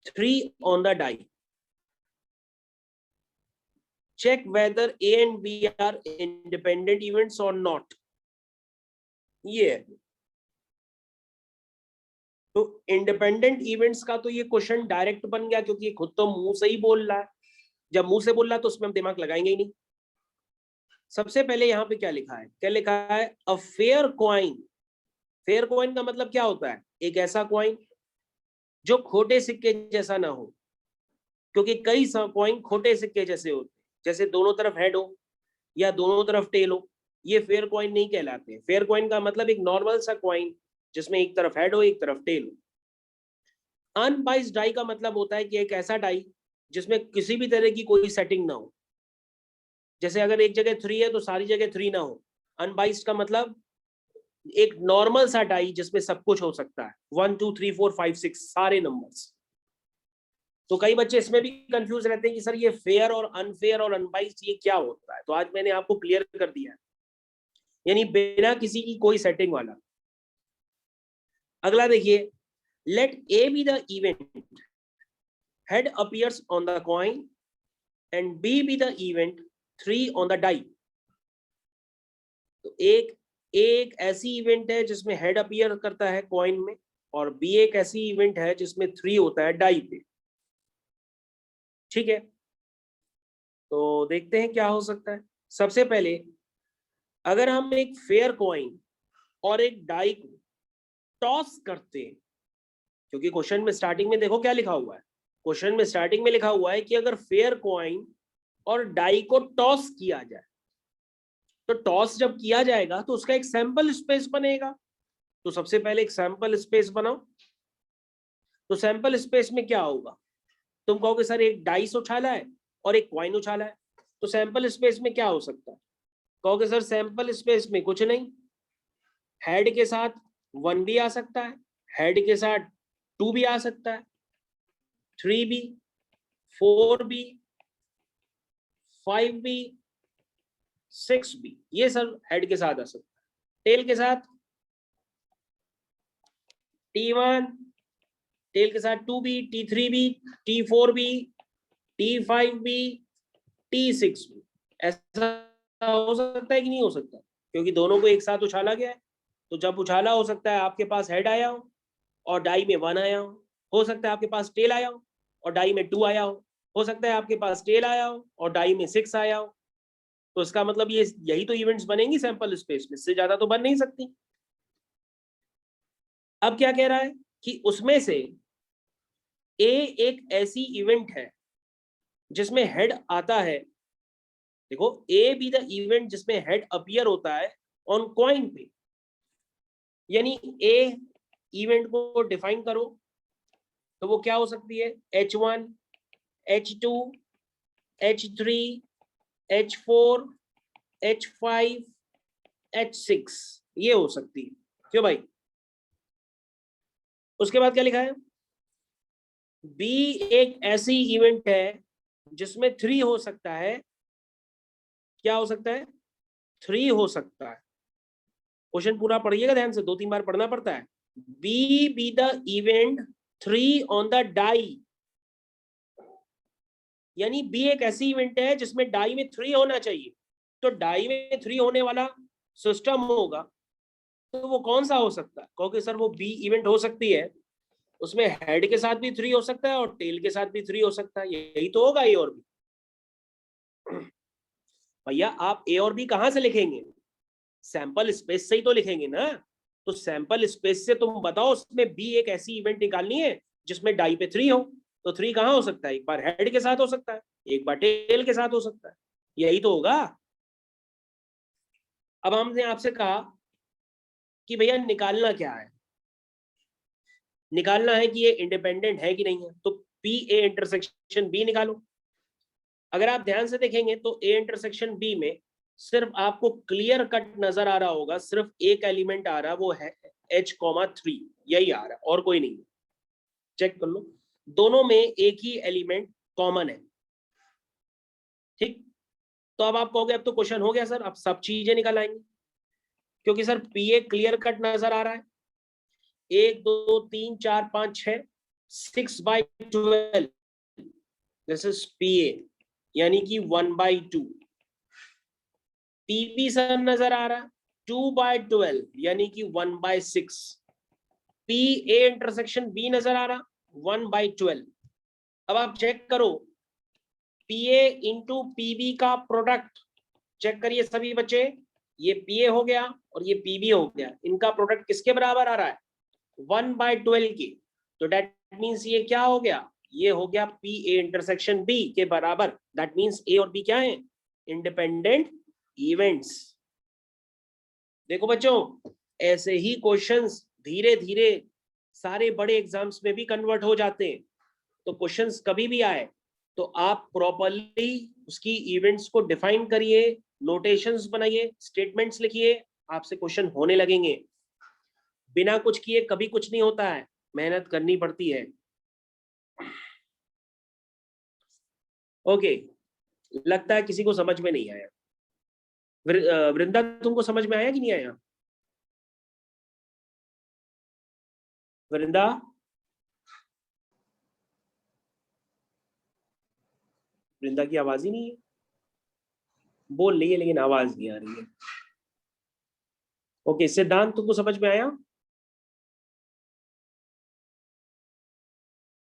A: 3 on the die. Check whether A and B are independent events or not. ये है। तो independent events का तो ये question direct बन गया, क्योंकि ये खुद तो मुंह से ही बोल रहा है। जब मुंह से बोल रहा है तो उसमें हम दिमाग लगाएंगे ही नहीं। सबसे पहले यहाँ पे क्या लिखा है, क्या लिखा है, a fair coin. Fair coin का मतलब क्या होता है, एक ऐसा कॉइन जो खोटे सिक्के जैसा ना हो, क्योंकि कई कॉइन खोटे सिक्के जैसे होते, जैसे दोनों तरफ हेड हो या दोनों तरफ टेल हो, ये फेयर कॉइन नहीं कहलाते। फेयर कॉइन का मतलब एक नॉर्मल सा कॉइन जिसमें एक तरफ हेड हो एक तरफ टेल हो। अनबाइज्ड डाई का मतलब होता है कि एक ऐसा डाई जिसमें किसी भी तरह की कोई सेटिंग ना हो, जैसे अगर एक जगह 3 है तो सारी जगह 3 ना हो। अनबाइज्ड का मतलब एक नॉर्मल सा डाई जिसमें सब कुछ हो सकता है, 1 2 3 4 5 6 सारे नंबर्स। तो कई बच्चे इसमें भी कंफ्यूज रहते हैं कि सर ये फेयर और अनफेयर और अनबाइज्ड ये क्या होता है। तो आज मैंने आपको क्लियर कर दिया है, यानी बिना किसी की कोई सेटिंग वाला। अगला देखिए, let A be the event, head appears on the coin, and B be the event, 3 on the die. तो एक ऐसी इवेंट है जिसमें हेड अपीयर करता है कॉइन में, और बी एक ऐसी इवेंट है जिसमें 3 होता है डाई पे। ठीक है, तो देखते हैं क्या हो सकता है। सबसे पहले अगर हम एक फेयर कॉइन और एक डाई को टॉस करते हैं, क्योंकि क्वेश्चन में स्टार्टिंग में देखो क्या लिखा हुआ है, क्वेश्चन में स्टार्टिंग में लिखा हुआ है कि अगर फेयर कॉइन और डाई को टॉस किया जाए, तो टॉस जब किया जाएगा तो उसका एक सैंपल स्पेस बनेगा। तो सबसे पहले एक सैंपल स्पेस बनाओ। तो सैंपल स्पेस में क्या होगा, तुम कहोगे सर एक डाइस उछाला है और एक कॉइन उछाला है, तो सैंपल स्पेस में क्या हो सकता है। कहोगे सर सैंपल स्पेस में कुछ नहीं, हेड के साथ 1 भी आ सकता है, हेड के साथ 2 भी आ सकता है, 3 भी, 4 भी, 5 भी, 6 भी, ये सब हेड के साथ आ सकता है। टेल के साथ T1, टेल के साथ 2 भी, T3 भी, T4 भी, T5 भी, T6 भी। ऐसा हो सकता है कि नहीं हो सकता, क्योंकि दोनों को एक साथ उछाला गया है। तो जब उछाला हो सकता है आपके पास हेड आया हो और डाई में 1 आया हो सकता है आपके पास टेल आया हो और डाई में 2 आया हो सकता है आपके पास टेल आया हो और डाई में 6 आया हो। तो इसका मतलब ये यही तो इवेंट्स बनेंगी सैंपल स्पेस में, इससे ज्यादा तो बन नहीं सकती। अब क्या कह रहा है कि उसमें से ए एक ऐसी इवेंट है जिसमें हेड आता है। देखो, ए बी द इवेंट जिसमें हेड अपीयर होता है ऑन कॉइन पे, यानी ए इवेंट को डिफाइन करो तो वो क्या हो सकती है, H1, H2, H3, H4, H5, H6 ये हो सकती है। क्यों भाई। उसके बाद क्या लिखा है, B एक ऐसी इवेंट है जिसमें 3 हो सकता है। क्या हो सकता है, 3 हो सकता है। क्वेश्चन पूरा पढ़िएगा ध्यान से, 2-3 बार पढ़ना पड़ता है। B be the event 3 on the die, यानी बी एक ऐसी इवेंट है जिसमें डाई में 3 होना चाहिए। तो डाई में 3 होने वाला सिस्टम होगा तो वो कौन सा हो सकता है? कहोगे सर वो बी इवेंट हो सकती है, उसमें हेड के साथ भी 3 हो सकता है और टेल के साथ भी 3 हो सकता है, यही तो होगा ए और बी। भैया आप ए और बी कहां से लिखेंगे? सैंपल स्पेस से ही तो लिखेंगे ना। तो सैंपल स्पेस से तुम बताओ उसमें बी एक ऐसी इवेंट निकालनी है जिसमें डाई पे 3 हो, तो 3 कहां हो सकता है? एक बार हेड के साथ हो सकता है, एक बार टेल के साथ हो सकता है, यही तो होगा। अब हमने आपसे कहा कि भैया निकालना क्या है? निकालना है कि ये इंडिपेंडेंट है कि नहीं है, तो पी ए इंटरसेक्शन बी निकालो। अगर आप ध्यान से देखेंगे तो ए इंटरसेक्शन बी में सिर्फ आपको क्लियर कट नजर आ रहा होगा, सिर्फ एक एलिमेंट आ रहा, वो है H,3, यही आ रहा, और कोई नहीं। चेक कर लो, दोनों में एक ही एलिमेंट कॉमन है। ठीक, तो अब आप कहोगे अब तो क्वेश्चन हो गया सर, अब सब चीजें निकल आएंगी, क्योंकि sir P A clear cut नजर आ रहा है। 1 2 3 4 5 6 6/12, दिस इज पी ए, यानी कि 1/2। पीबी सर नजर आ रहा है 2/12, यानी कि 1/6। पी ए इंटरसेक्शन बी नजर आ रहा 1/12। अब आप चेक करो पी ए इंटू पीबी का प्रोडक्ट, चेक करिए सभी बच्चे, ये पी ए हो गया और ये पीबी हो गया, इनका प्रोडक्ट किसके बराबर आ रहा है? 1/12 की। तो दैट मीन्स ये क्या हो गया? ये हो गया पी ए इंटरसेक्शन बी के बराबर। दैट मीन्स ए और बी क्या है? Independent events. देखो बच्चों, ऐसे ही क्वेश्चंस धीरे धीरे सारे बड़े एग्जाम्स में भी कन्वर्ट हो जाते हैं। तो क्वेश्चंस कभी भी आए तो आप प्रॉपर्ली उसकी इवेंट्स को डिफाइन करिए, नोटेशंस बनाइए, स्टेटमेंट्स लिखिए, आपसे क्वेश्चन होने लगेंगे। बिना कुछ किए कभी कुछ नहीं होता है, मेहनत करनी पड़ती है। ओके, लगता है किसी को समझ में नहीं आया। वृंदा तुमको समझ में आया कि नहीं आया? वृंदा, वृंदा की आवाज ही नहीं है, बोल रही है लेकिन आवाज नहीं आ रही है। ओके, सिद्धांत तुमको समझ में आया?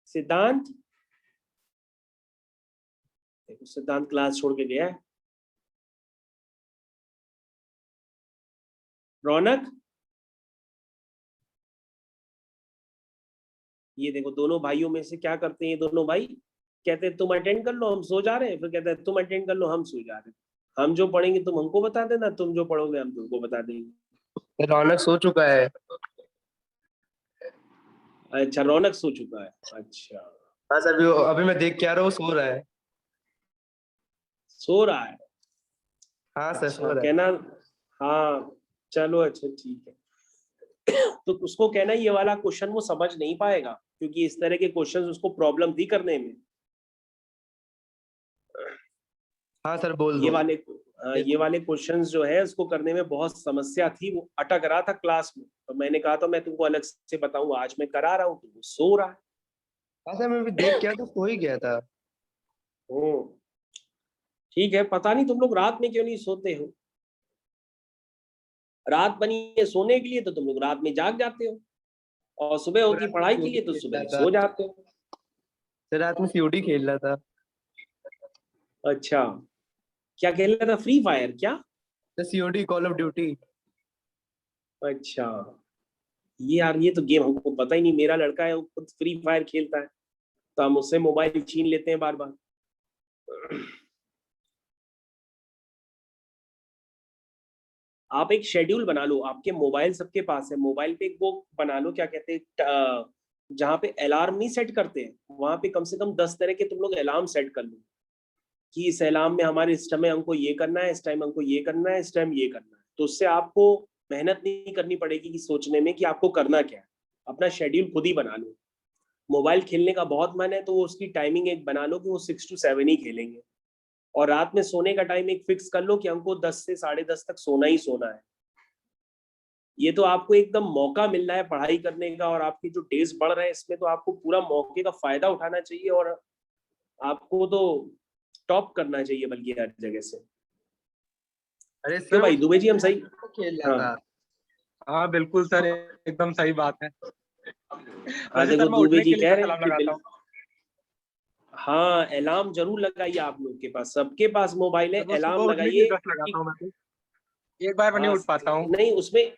A: सिद्धांत, देखो सिद्धांत क्लास छोड़ के गया है। रौनक, ये देखो दोनों भाइयों में से क्या करते हैं ये दोनों भाई, कहते हैं तुम अटेंड कर लो हम सो जा रहे हैं, फिर कहते हैं तुम अटेंड कर लो हम सो जा रहे हैं। हम जो पढ़ेंगे तुम हमको बता देना, तुम जो पढ़ोगे हम तुमको बता देंगे।
E: रौनक सो चुका है।
A: अच्छा, रौनक सो चुका है, अच्छा
E: हाँ सर, अभी मैं देख के आ रहा हूँ, सो रहा है।
A: सो रहा है?
E: हाँ सर,
A: अच्छा,
E: सो रहा है।
A: कहना, हाँ चलो अच्छा ठीक है। तो उसको कहना ये वाला क्वेश्चन वो समझ नहीं पाएगा, क्योंकि इस तरह के क्वेश्चन उसको प्रॉब्लम थी करने में।
E: हाँ सर, बोल
A: ये
E: दो।
A: वाले ये वाले क्वेश्चंस जो है उसको करने में बहुत समस्या थी, वो अटक रहा था क्लास में। तो मैंने कहा तो मैं तुमको अलग से बताऊंगा, आज मैं करा रहा हूँ तो वो सो रहा है।
E: हाँ सर, मैं भी देख के आया तो सो ही गया था।
A: ठीक है, पता नहीं तुम लोग रात में क्यों नहीं सोते हो। रात बनी है सोने के लिए तो तुम लोग रात में जाग जाते हो, और सुबह होती पढ़ाई के लिए तो सुबह सो जाते हो।
E: सर रात में सीओडी खेल रहा था।
A: अच्छा, क्या खेल रहा था? फ्री फायर क्या?
E: COD, call of duty.
A: अच्छा, ये यार ये तो गेम हमको पता ही नहीं। मेरा लड़का है वो खुद फ्री फायर खेलता है, तो हम उससे मोबाइल छीन लेते हैं बार बार। आप एक शेड्यूल बना लो, आपके मोबाइल सबके पास है, मोबाइल पे एक वो बना लो, क्या कहते हैं, जहाँ पे अलार्म नहीं सेट करते हैं वहां पे कम से कम 10 तरह के तुम लोग अलार्म सेट कर लो, कि इस अलार्म में हमारे इस टाइम हमको ये करना है, इस टाइम हमको ये करना है, इस टाइम ये करना है। तो उससे आपको मेहनत नहीं करनी पड़ेगी कि सोचने में कि आपको करना क्या है। अपना शेड्यूल खुद ही बना लो। मोबाइल खेलने का बहुत मन है तो वो उसकी टाइमिंग एक बना लो कि वो 6 to 7 ही खेलेंगे, और रात में सोने का टाइम एक फिक्स कर लो कि हमको 10 से 10:30 तक सोना ही सोना है। ये तो आपको एकदम मौका मिल रहा है पढ़ाई करने का, और आपके जो डेज बढ़ रहे हैं इसमें तो आपको पूरा मौके का फायदा उठाना चाहिए, और आपको तो टॉप करना चाहिए बल्कि हर जगह से।
E: अरे
A: क्यों
E: सर,
A: भाई दुबे जी, हम सही
E: खेल रहा
A: हाँ।
E: था।
D: हाँ बिल्कुल सर, एकदम सही बात है।
A: हाँ
D: वैसे
A: देखो
D: सर मैं
A: दुबे
D: उठने
A: जी
D: के लिए
A: कह
D: तो
A: रहे हैं
D: अलार्म
A: कि
D: लगाता हूँ।
A: हाँ अलार्म जरूर लगाइए, आप लोग के पास, सबके पास मोबाइल है,
D: सर वो सुबह
A: अलार्म
D: उठने के लिए
A: लगाइए
D: 10 लगाता
A: कि
D: हूँ मैं तो। एक बार में नहीं
A: हाँ
D: उठ पाता हूँ।
A: नहीं उसमें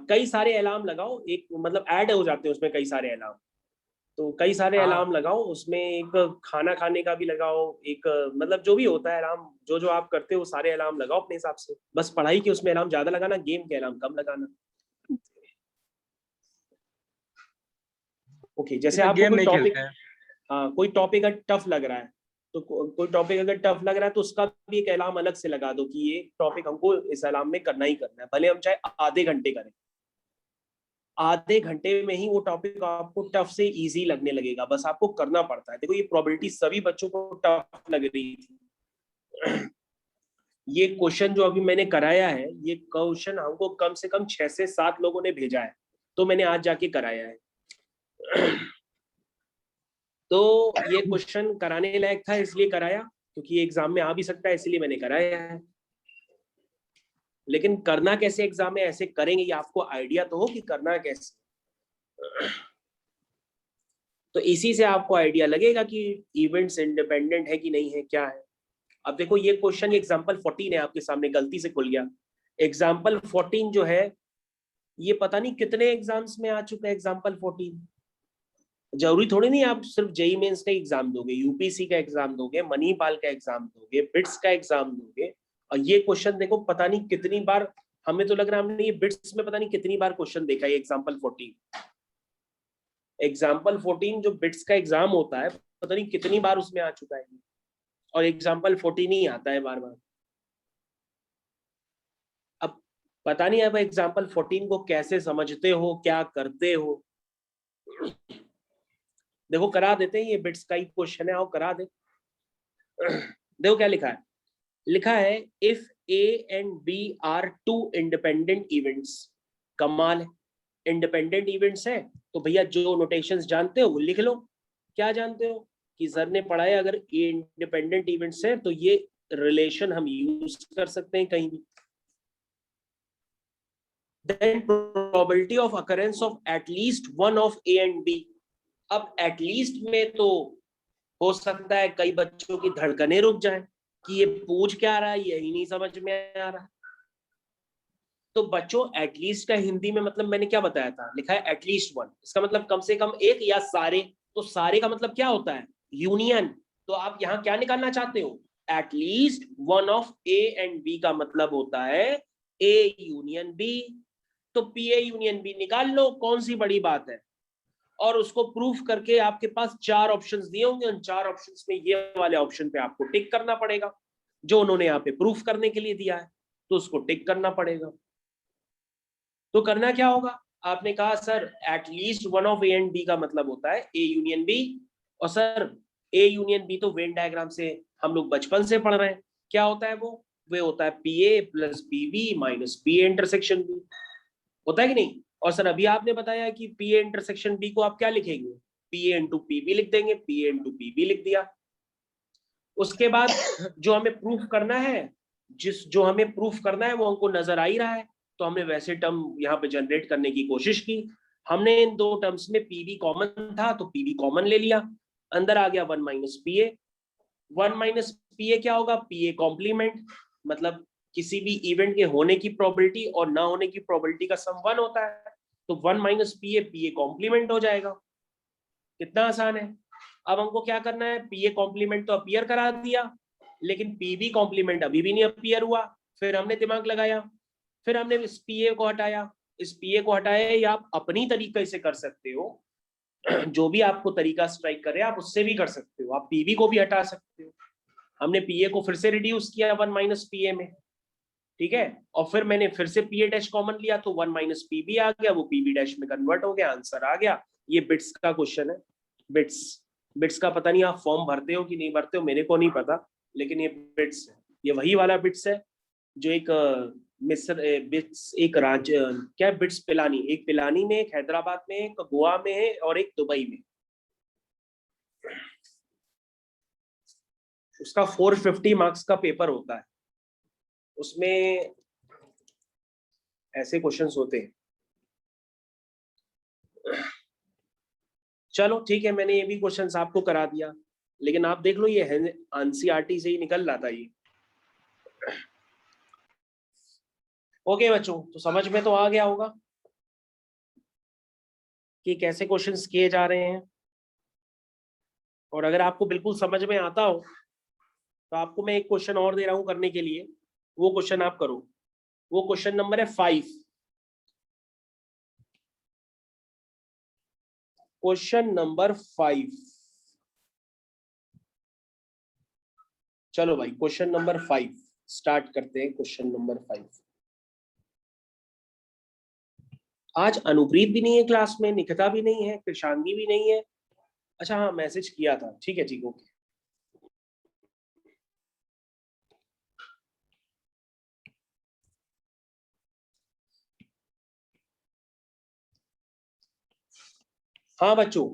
A: कई सारे अलार्म लगाओ, एक मतलब ऐड हो जाते हैं उसमें कई सारे अलार्म, तो कई सारे
D: हाँ
A: अलार्म लगाओ, उसमें एक खाना खाने का भी लगाओ, एक मतलब जो भी होता है अलार्म, जो जो आप करते हो वो सारे अलार्म लगाओ अपने हिसाब से, बस पढ़ाई के उसमें अलार्म ज्यादा लगाना, गेम के अलार्म कम लगाना। ओके, जैसे
D: सर
A: आपको
D: गेम
A: कोई
D: नहीं
A: टॉपिक,
D: खेलते हैं।
A: हाँ कोई टॉपिक अगर टफ लग रहा है, तो कोई टॉपिक अगर टफ लग रहा है तो उसका भी एक अलार्म अलग से लगा दो कि ये टॉपिक हमको इस अलार्म में करना ही करना है, भले हम चाहे आधे घंटे करें, आधे घंटे में ही वो टॉपिक आपको टफ से इजी लगने लगेगा, बस आपको करना पड़ता है। देखो ये प्रोबेबिलिटी सभी बच्चों को टफ लग रही थी। ये क्वेश्चन जो अभी मैंने कराया है, ये क्वेश्चन हमको कम से कम 6 से 7 लोगों ने भेजा है, तो मैंने आज जाके कराया है। तो ये क्वेश्चन कराने लायक था इसलिए कराया, क्योंकि ये एग्जाम में आ भी सकता है इसलिए मैंने कराया है। लेकिन करना कैसे एग्जाम में ऐसे करेंगे, ये आपको आइडिया तो हो कि करना कैसे, तो इसी से आपको आइडिया लगेगा कि इवेंट्स इंडिपेंडेंट है कि नहीं है, क्या है। अब देखो ये क्वेश्चन एग्जाम्पल 14 है आपके सामने, गलती से खुल गया। एग्जाम्पल 14 जो है ये पता नहीं कितने एग्जाम्स में आ चुका है, एग्जाम्पल 14। जरूरी थोड़ी नहीं आप सिर्फ जेई मेंस का एग्जाम दोगे, यूपीसी का एग्जाम दोगे, मणिपाल का एग्जाम दोगे, बिट्स का एग्जाम दोगे, और ये क्वेश्चन देखो पता नहीं कितनी बार, हमें तो लग रहा है हमने ये बिट्स में पता नहीं कितनी बार क्वेश्चन देखा है एग्जाम्पल 14। एग्जाम्पल 14 जो बिट्स का एग्जाम होता है पता नहीं कितनी बार उसमें आ चुका है, और एग्जाम्पल 14 ही आता है बार बार। अब पता नहीं अब एग्जाम्पल 14 को कैसे समझते हो, क्या करते हो। देखो करा देते हैं, ये बिट्स का ही क्वेश्चन है, आओ करा दे। देखो क्या लिखा है, लिखा है if A and B are two independent events. कमाल है, इंडिपेंडेंट इवेंट्स है तो भैया जो नोटेशंस जानते हो वो लिख लो। क्या जानते हो कि सर ने पढ़ा है अगर ये इंडिपेंडेंट इवेंट्स है तो ये रिलेशन हम यूज कर सकते हैं कहीं भी। then probability of occurrence of at least one of A and B। अब at least में तो हो सकता है कई बच्चों की धड़कनें रुक जाएं कि ये पूछ क्या रहा है, यही नहीं समझ में आ रहा। तो बच्चों एटलीस्ट का हिंदी में मतलब मैंने क्या बताया था, लिखा है एटलीस्ट वन, इसका मतलब कम से कम एक या सारे। तो सारे का मतलब क्या होता है, यूनियन। तो आप यहाँ क्या निकालना चाहते हो, at least one of A and B का मतलब होता है ए यूनियन बी। तो पी ए यूनियन बी निकाल लो, कौन सी बड़ी बात है। और उसको प्रूफ करके आपके पास 4 ऑप्शंस दिए होंगे, उन 4 ऑप्शंस में ये वाले ऑप्शन पे आपको टिक करना पड़ेगा, जो उन्होंने यहाँ पे प्रूफ करने के लिए दिया है, तो उसको टिक करना पड़ेगा। तो करना क्या होगा, आपने कहा sir at least one of A and B का मतलब होता है ए यूनियन बी, और सर ए यूनियन बी तो वेन डायग्राम से हम लोग बचपन से पढ़ रहे हैं, क्या होता है वो होता है P A plus P B minus P A intersection B, होता है कि नहीं। और सर अभी आपने बताया कि पी ए इंटरसेक्शन बी को आप क्या लिखेंगे, P A into P B लिख देंगे, P A into P B लिख दिया। उसके बाद जो हमें प्रूफ करना है, जो हमें प्रूफ करना है वो हमको नजर आ ही रहा है, तो हमने वैसे टर्म यहाँ पे जनरेट करने की कोशिश की। हमने इन 2 टर्म्स में पीबी कॉमन था तो पीबी कॉमन ले लिया, अंदर आ गया 1 माइनस पी ए। 1 माइनस पी ए क्या होगा, पी ए कॉम्प्लीमेंट, मतलब किसी भी इवेंट के होने की प्रोबेबिलिटी और ना होने की प्रोबेबिलिटी का सम 1 होता है, तो 1 माइनस पी ए कॉम्प्लीमेंट हो जाएगा। कितना आसान है। अब हमको क्या करना है, पी ए कॉम्प्लीमेंट तो अपीयर करा दिया, लेकिन पीबी कॉम्प्लीमेंट अभी भी नहीं अपीयर हुआ। फिर हमने दिमाग लगाया, फिर हमने इस पी ए को हटाया, इस पी ए को हटाया, या आप अपनी तरीके से कर सकते हो, जो भी आपको तरीका स्ट्राइक करे आप उससे भी कर सकते हो, आप पीबी को भी हटा सकते हो। हमने पीए को फिर से रिड्यूस किया 1 माइनस पीए में, ठीक है, और फिर मैंने फिर से पीए डैश कॉमन लिया तो 1 माइनस पीबी आ गया, वो पीबी डैश में कन्वर्ट हो गया, आंसर आ गया। ये बिट्स का क्वेश्चन है। बिट्स बिट्स का पता नहीं आप फॉर्म भरते हो कि नहीं भरते हो, मेरे को नहीं पता, लेकिन ये बिट्स है, ये वही वाला बिट्स है जो एक मिस्र बिट्स, एक राज्य क्या बिट्स पिलानी, एक पिलानी में, एक हैदराबाद में, एक गोवा में है और एक दुबई में। उसका 450 मार्क्स का पेपर होता है, उसमें ऐसे क्वेश्चंस होते हैं। चलो ठीक है, मैंने ये भी क्वेश्चंस आपको करा दिया, लेकिन आप देख लो ये एनसीईआरटी से ही निकल रहा था ये। ओके बच्चों, तो समझ में तो आ गया होगा कि कैसे क्वेश्चंस किए जा रहे हैं। और अगर आपको बिल्कुल समझ में आता हो तो आपको मैं एक क्वेश्चन और दे रहा हूं करने के लिए, वो क्वेश्चन आप करो। वो क्वेश्चन नंबर है 5। Question number 5। चलो भाई, क्वेश्चन नंबर 5 स्टार्ट करते हैं। Question number 5। आज अनुप्रीत भी नहीं है क्लास में, निकिता भी नहीं है, कृषांगी भी नहीं है। अच्छा हाँ, मैसेज किया था, ठीक है ठीक, ओके। हाँ बच्चों,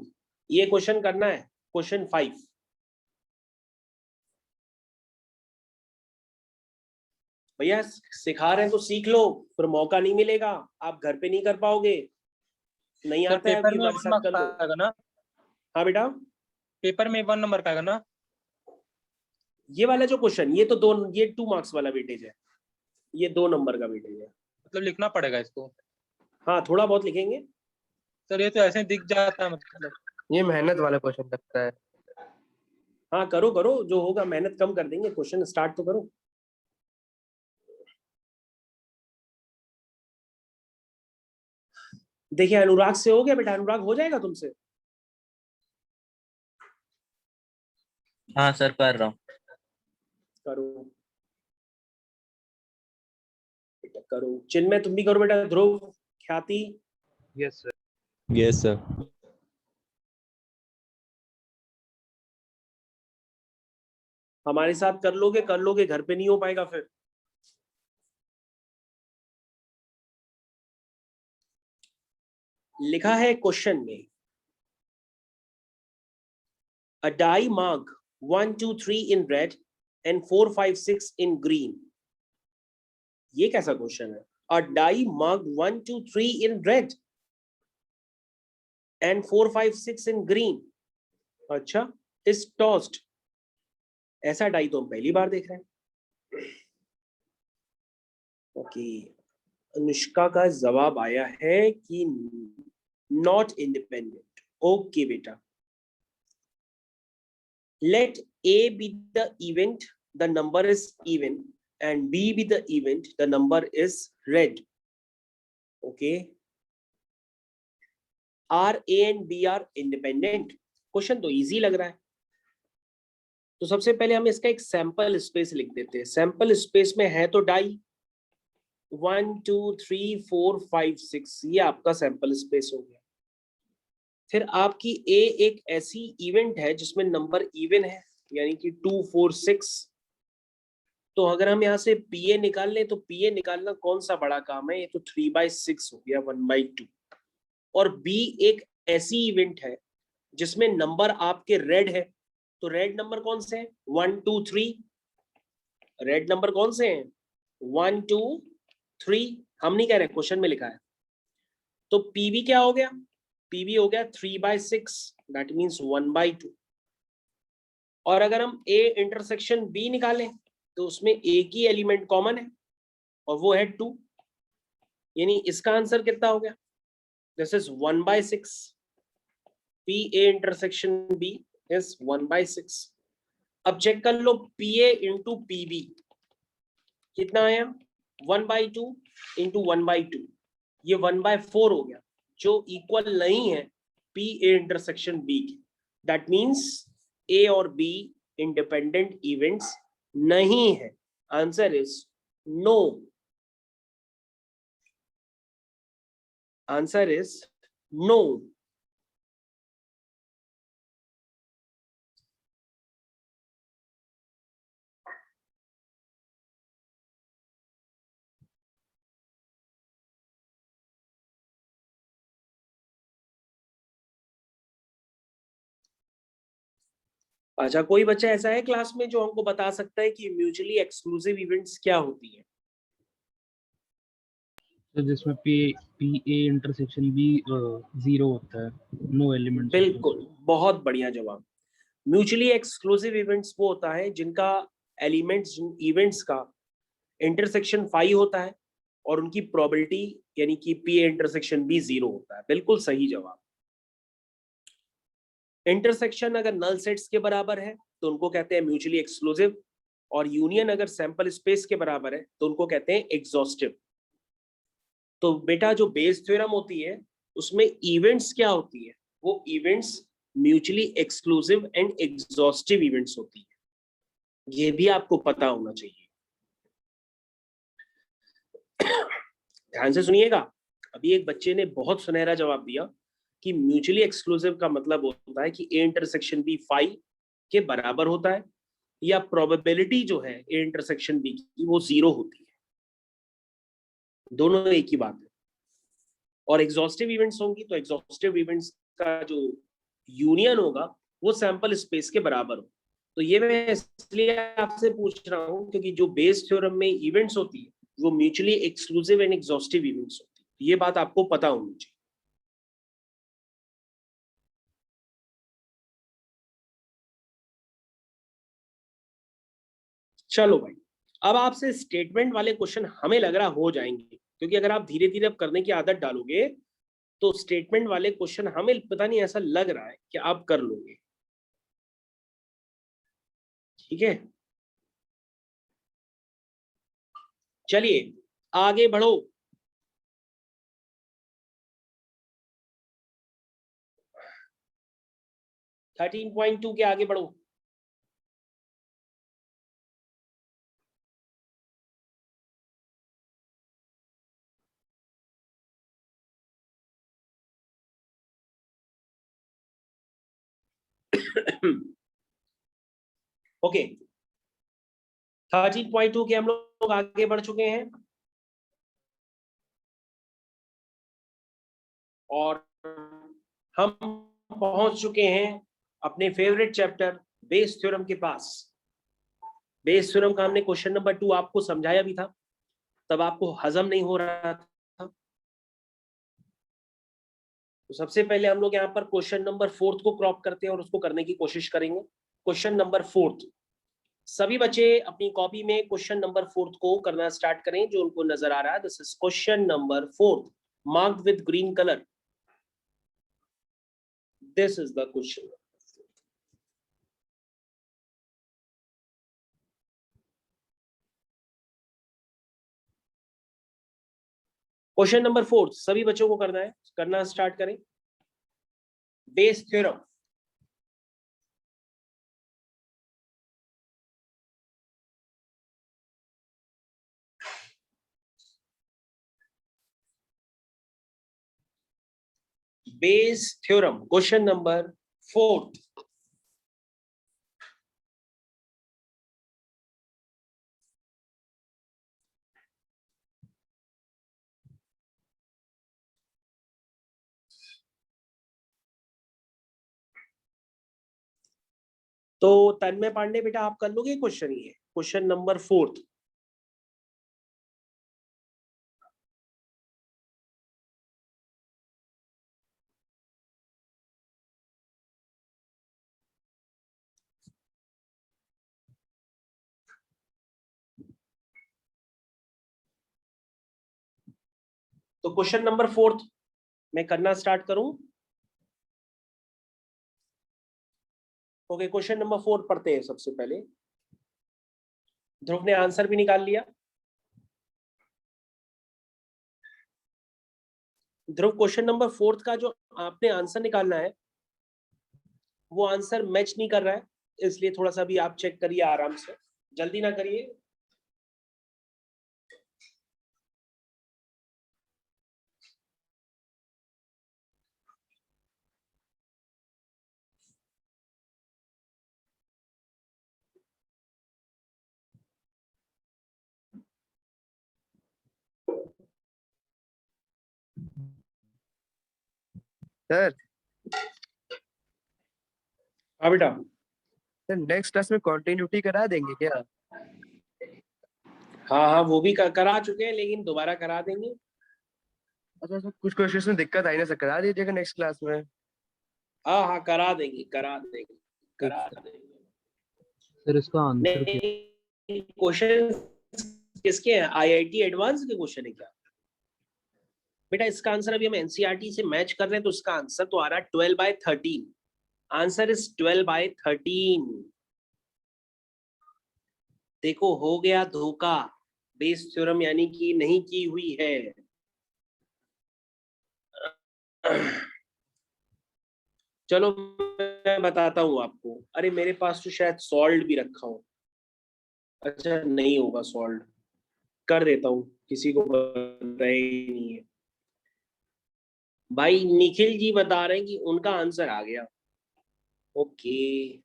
A: ये क्वेश्चन करना है, क्वेश्चन 5। भैया सिखा रहे हैं तो सीख लो, फिर मौका नहीं मिलेगा, आप घर पे नहीं कर पाओगे। नहीं
D: सर
A: आता है
D: पेपर
A: अभी
D: में
A: हमारे
D: 1
A: साथ,
D: मार्क्स
A: कर
D: का
A: लो।
D: आएगा ना?
A: हाँ बेटा,
D: पेपर में 1 नंबर का आएगा ना?
A: ये वाला जो क्वेश्चन, ये तो 2, ये 2 मार्क्स वाला वेटेज है, ये 2 नंबर का वेटेज है।
D: मतलब लिखना पड़ेगा इसको?
A: हाँ थोड़ा बहुत लिखेंगे।
D: सर ये तो ऐसे ही दिख जाता है मतलब।
E: ये मेहनत वाला क्वेश्चन लगता है।
A: हाँ करो करो, जो होगा मेहनत कम कर देंगे, क्वेश्चन स्टार्ट तो करो। देखिए अनुराग से हो गया बेटा, अनुराग हो जाएगा तुमसे?
F: हाँ सर कर रहा हूँ।
A: करो बेटा करो, चिन्मय तुम भी करो बेटा, ध्रुव, ख्याति।
E: Yes sir.
F: Yes sir.
A: हमारे साथ कर लोगे, घर पे नहीं हो पाएगा फिर। लिखा है क्वेश्चन में, a die mark 1 2 3 in red and 4 5 6 in green। ये कैसा क्वेश्चन है? a die marked 1 2 3 in red and 4 5 6 in green, अच्छा, is tossed। ऐसा डाई तो हम पहली बार देख रहे हैं। ओके, अनुष्का का जवाब आया है कि नॉट इंडिपेंडेंट। ओके बेटा, let A be the event, the number is even, and B be the event, the number is red। Okay, are A and B are independent? Question तो इजी लग रहा है। तो सबसे पहले हम इसका एक सैंपल स्पेस लिख देते हैं। सैंपल स्पेस में है तो डाई 1 2 3 4 5 6, ये आपका सैंपल स्पेस हो गया। फिर आपकी ए एक ऐसी इवेंट है जिसमें नंबर इवन है, यानी कि 2 4 6। तो अगर हम यहाँ से पीए निकाल लें तो पीए निकालना कौन सा बड़ा काम है, ये तो 3/6 हो गया 1/2। और बी एक ऐसी इवेंट है जिसमें नंबर आपके रेड है, तो रेड नंबर कौन से हैं? 1 2 3। रेड नंबर कौन से हैं? 1 2 3। हम नहीं कह रहे, क्वेश्चन में लिखा है। तो पीवी क्या हो गया? पीवी हो गया 3/6, दैट मीन्स 1/2। और अगर हम ए इंटरसेक्शन बी निकालें तो उसमें एक ही एलिमेंट कॉमन है और वो है 2, यानी इसका आंसर कितना हो गया? This is 1/6। P A intersection B is 1/6। अब चेक कर लो, P A into P B कितना आया? 1/2 इंटू 1/2, ये 1/4 हो गया, जो इक्वल नहीं है पी ए इंटरसेक्शन बी के। दैट मीन्स ए और बी इंडिपेंडेंट इवेंट्स नहीं है। Answer is no. Answer is no. अच्छा, कोई बच्चा ऐसा है क्लास में जो हमको बता सकता है कि म्यूचुअली एक्सक्लूसिव इवेंट्स क्या होती हैं?
G: तो जिसमें पी ए इंटरसेक्शन भी 0 होता है, नो एलिमेंट।
A: बिल्कुल, बहुत बढ़िया जवाब। म्यूचुअली एक्सक्लूसिव इवेंट्स वो होता है जिनका एलिमेंट्स इवेंट्स का इंटरसेक्शन 5 होता है और उनकी प्रोबेबिलिटी यानी कि पी ए इंटरसेक्शन भी 0 होता है। बिल्कुल सही जवाब। इंटरसेक्शन अगर नल सेट्स के बराबर है तो उनको कहते हैं म्यूचुअली एक्सक्लूसिव, और यूनियन अगर सैंपल स्पेस के बराबर है तो उनको कहते हैं एग्जॉस्टिव। तो बेटा जो बेस थ्योरम होती है उसमें इवेंट्स क्या होती है? वो events mutually exclusive and exhaustive events होती है। ये भी आपको पता होना चाहिए। ध्यान से सुनिएगा। अभी एक बच्चे ने बहुत सुनहरा जवाब दिया कि म्यूचुअली एक्सक्लूसिव का मतलब होता है कि ए इंटरसेक्शन बी फाई के बराबर होता है, या प्रोबेबिलिटी जो है ए इंटरसेक्शन बी की वो 0 होती है। दोनों एक ही बात है। और एग्जॉस्टिव इवेंट्स होंगी तो एग्जॉस्टिव इवेंट्स का जो यूनियन होगा वो सैंपल स्पेस के बराबर हो। तो ये मैं इसलिए आपसे पूछ रहा हूं क्योंकि जो बेस थ्योरम में इवेंट्स होती है वो mutually exclusive and exhaustive events होती है। ये बात आपको पता होनी चाहिए। चलो भाई, अब आपसे स्टेटमेंट वाले क्वेश्चन हमें लग रहा हो जाएंगे, क्योंकि अगर आप धीरे धीरे अब करने की आदत डालोगे तो स्टेटमेंट वाले क्वेश्चन हमें पता नहीं ऐसा लग रहा है कि आप कर लोगे। ठीक है, चलिए आगे बढ़ो। थर्टीन पॉइंट टू के आगे बढ़ो। ओके, 13.2 के हम लोग आगे बढ़ चुके हैं और हम पहुंच चुके हैं अपने फेवरेट चैप्टर बेस थ्योरम के पास। बेस थ्योरम का हमने क्वेश्चन नंबर 2 आपको समझाया भी था, तब आपको हजम नहीं हो रहा था। तो सबसे पहले हम लोग यहाँ पर क्वेश्चन नंबर 4 को क्रॉप करते हैं और उसको करने की कोशिश करेंगे। क्वेश्चन नंबर 4, सभी बच्चे अपनी कॉपी में क्वेश्चन नंबर 4 को करना स्टार्ट करें जो उनको नजर आ रहा है। This is question number 4 marked with green colour. This is the question. Question number 4 सभी बच्चों को करना है, करना स्टार्ट करें। Bayes theorem, Bayes theorem question number 4। तो तन्मय पांडे बेटा आप कर लोगे क्वेश्चन, ये क्वेश्चन नंबर 4। तो क्वेश्चन नंबर 4 मैं करना स्टार्ट करूं। ओके, क्वेश्चन नंबर 4 पढ़ते हैं सबसे पहले। ध्रुव ने आंसर भी निकाल लिया। ध्रुव, क्वेश्चन नंबर 4 का जो आपने आंसर निकालना है वो आंसर मैच नहीं कर रहा है, इसलिए थोड़ा सा भी आप चेक करिए आराम से, जल्दी ना करिए।
E: सर
A: हाँ बेटा।
E: सर नेक्स्ट क्लास में कंटिन्यूटी करा देंगे क्या?
A: हाँ हाँ, वो भी करा चुके हैं लेकिन दोबारा करा देंगे।
E: अच्छा सर, कुछ क्वेश्चंस में दिक्कत आई ना सर, करा दीजिएगा नेक्स्ट क्लास में।
A: हाँ हाँ, करा देंगे करा देंगे करा देंगे।
G: सर इसका आंसर क्या?
A: नहीं, क्वेश्चन किसके हैं? आईआईटी एडवांस के क्वेश्चन है क्या बेटा? इसका आंसर अभी हम एनसीईआरटी से मैच कर रहे हैं, तो इसका आंसर तो आ रहा है 12/13। Answer is 12/13। देखो हो गया धोखा, बेस थ्योरम यानी कि नहीं की हुई है। चलो मैं बताता हूं आपको। अरे मेरे पास तो शायद सॉल्व भी रखा हो। अच्छा नहीं होगा सॉल्व, कर देता हूं, किसी को पता ही नहीं है। भाई निखिल जी बता रहे हैं कि उनका आंसर आ गया। ओके,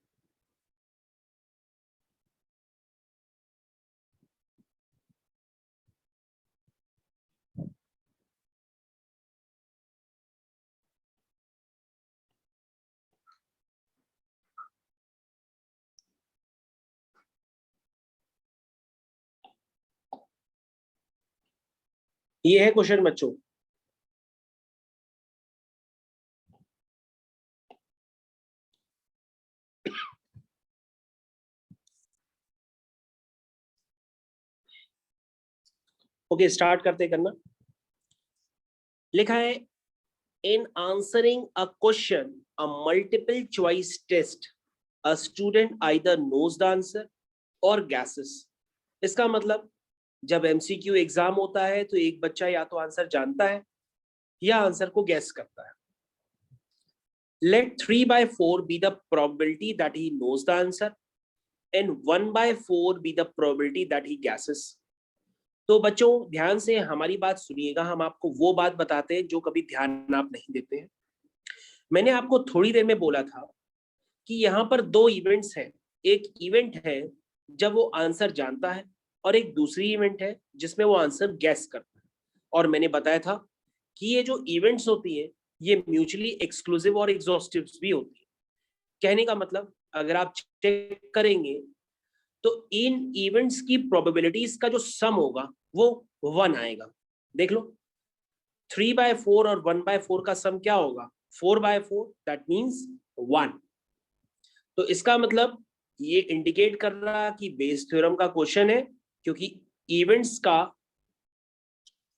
A: ये है क्वेश्चन बच्चों। ओके स्टार्ट करते करना। लिखा है in answering a question a multiple choice test a student either knows the answer or guesses. इसका मतलब जब एमसीक्यू एग्जाम होता है तो एक बच्चा या तो आंसर जानता है या आंसर को गैस करता है। Let 3/4 be the probability that he knows the answer and 1/4 be the probability that he guesses. तो बच्चों ध्यान से हमारी बात सुनिएगा, हम आपको वो बात बताते हैं जो कभी ध्यान आप नहीं देते हैं। मैंने आपको थोड़ी देर में बोला था कि यहाँ पर दो इवेंट्स हैं। एक इवेंट है जब वो आंसर जानता है और एक दूसरी इवेंट है जिसमें वो आंसर गैस करता है। और मैंने बताया था कि ये जो इवेंट्स होती है ये म्यूचुअली एक्सक्लूसिव और एग्जॉस्टिव भी होती है। कहने का मतलब अगर आप चेक करेंगे तो इन इवेंट्स की प्रोबेबिलिटीज का जो सम होगा वो 1 आएगा। देख लो 3/4 और 1/4 का सम क्या होगा? 4/4, दैट मीन्स 1। तो इसका मतलब ये इंडिकेट कर रहा कि बेस थ्योरम का क्वेश्चन है, क्योंकि इवेंट्स का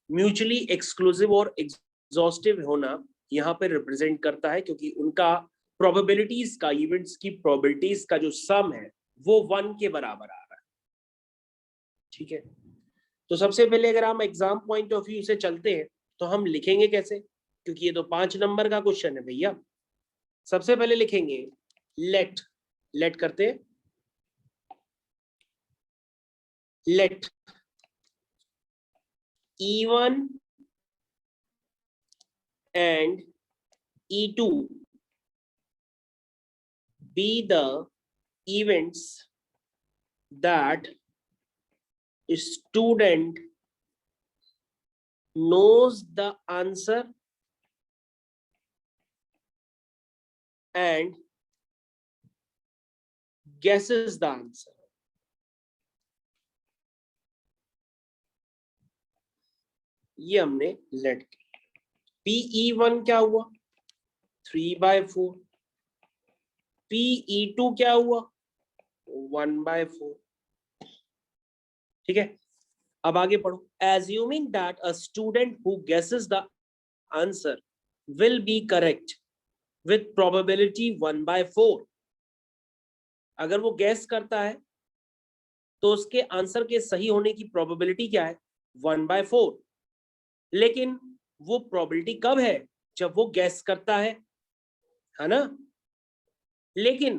A: म्यूचुअली एक्सक्लूसिव और एग्जॉस्टिव होना यहाँ पे रिप्रेजेंट करता है, क्योंकि उनका प्रोबेबिलिटीज का, इवेंट्स की प्रोबेबिलिटीज का जो सम है वो 1 के बराबर आ रहा है। ठीक है, तो सबसे पहले अगर हम एग्जाम पॉइंट ऑफ व्यू से चलते हैं तो हम लिखेंगे कैसे, क्योंकि ये तो 5 नंबर का क्वेश्चन है भैया। सबसे पहले लिखेंगे लेट करते हैं, late E1 and E2 be the events that student knows the answer and guesses the answer. ये हमने लेट किया। PE1 क्या हुआ? 3/4। PE2 क्या हुआ? 1/4। ठीक है, अब आगे पढ़ो। Assuming that a student who guesses the answer will be correct with probability 1/4। अगर वो गैस करता है तो उसके आंसर के सही होने की प्रोबेबिलिटी क्या है? 1/4। लेकिन वो प्रोबेबिलिटी कब है? जब वो गैस करता है ना। लेकिन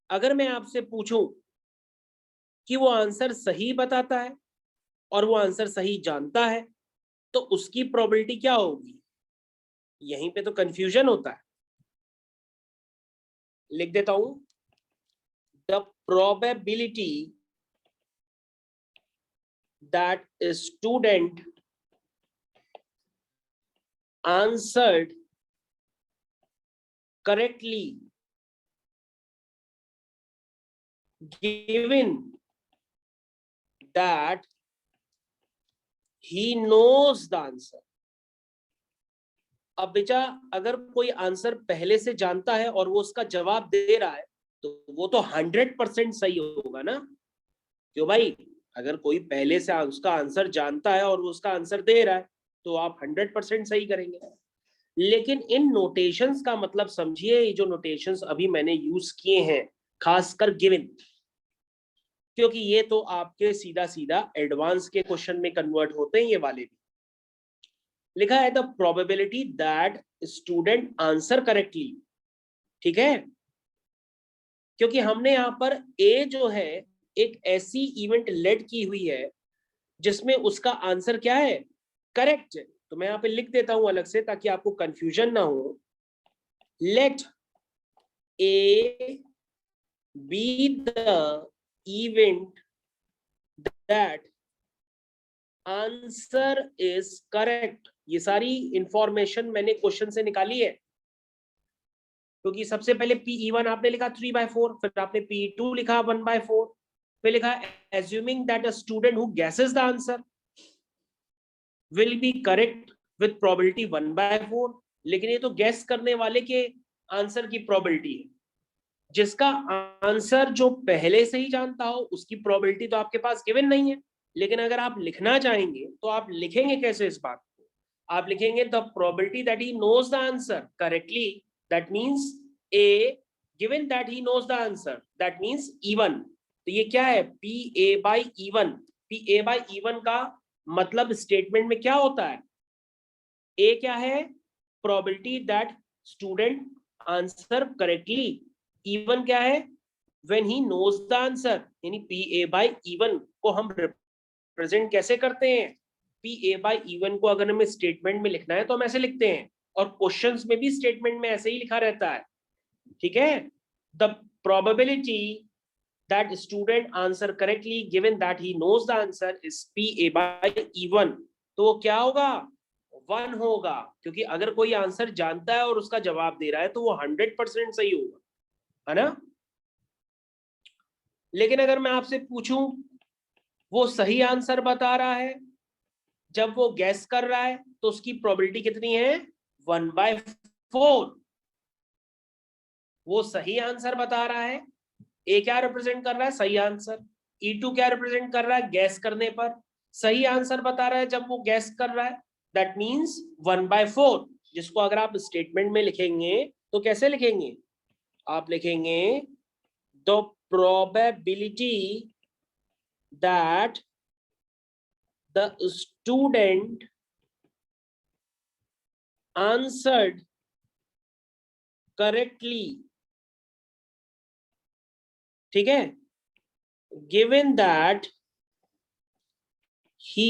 A: अगर मैं आपसे पूछूं कि वो आंसर सही बताता है और वो आंसर सही जानता है तो उसकी प्रोबेबिलिटी क्या होगी? यहीं पे तो कंफ्यूजन होता है। लिख देता हूं, the probability that student answered correctly given that he knows the answer। अब बेटा अगर कोई आंसर पहले से जानता है और वो उसका जवाब दे रहा है तो वो तो 100% सही होगा ना, क्यों भाई? अगर कोई पहले से उसका आंसर जानता है और वो उसका आंसर दे रहा है तो आप 100% सही करेंगे। लेकिन इन नोटेशंस का मतलब समझिए, ये जो नोटेशंस अभी मैंने यूज किए हैं खासकर गिवन, क्योंकि ये तो आपके सीधा सीधा एडवांस के क्वेश्चन में कन्वर्ट होते हैं ये वाले भी। लिखा है the probability that student answer correctly, ठीक है, क्योंकि हमने यहां पर ए जो है एक ऐसी इवेंट लेड की हुई है जिसमें उसका आंसर क्या है, करेक्ट। तो मैं यहां पे लिख देता हूं अलग से ताकि आपको कंफ्यूजन ना हो। Let A be the event that answer is correct. ये सारी इंफॉर्मेशन मैंने क्वेश्चन से निकाली है, क्योंकि सबसे पहले PE1 आपने लिखा 3/4, फिर आपने PE2 लिखा 1/4, फिर लिखा assuming that a student who guesses the answer will be correct with probability 1/4। लेकिन ये तो गैस करने वाले के आंसर की प्रोबेबिलिटी है, जिसका आंसर जो पहले से ही जानता हो उसकी प्रोबेबिलिटी तो आपके पास गिवन नहीं है। लेकिन अगर आप लिखना चाहेंगे तो आप लिखेंगे कैसे इस बात को? आप लिखेंगे the probability that he knows the answer correctly, that means A given that he knows the answer, that means E1। तो ये क्या है, PA/E1। PA/E1 का मतलब स्टेटमेंट में क्या होता है? A क्या है, probability that student answer correctly. E1 क्या है, when he knows the answer. यानी PA/E1 को हम रिप्रेजेंट कैसे करते हैं? PA/E1 को अगर हमें स्टेटमेंट में लिखना है तो हम ऐसे लिखते हैं, और क्वेश्चंस में भी स्टेटमेंट में ऐसे ही लिखा रहता है, ठीक है। The probability that student answer correctly given that he knows the answer is PA/E1। तो वो क्या होगा, 1 होगा, क्योंकि अगर कोई आंसर जानता है और उसका जवाब दे रहा है तो वो 100% सही होगा, है ना। लेकिन अगर मैं आपसे पूछूं वो सही आंसर बता रहा है, जब वो गैस कर रहा है तो उसकी प्रोबेबिलिटी कितनी है, 1/4। वो सही आंसर बता रहा है, ए क्या रिप्रेजेंट कर रहा है, सही आंसर। E2 क्या रिप्रेजेंट कर रहा है, गैस करने पर। सही आंसर बता रहा है जब वो गैस कर रहा है, दैट मींस 1/4, जिसको अगर आप स्टेटमेंट में लिखेंगे तो कैसे लिखेंगे, आप लिखेंगे the probability that the student answered correctly, ठीक है, given that he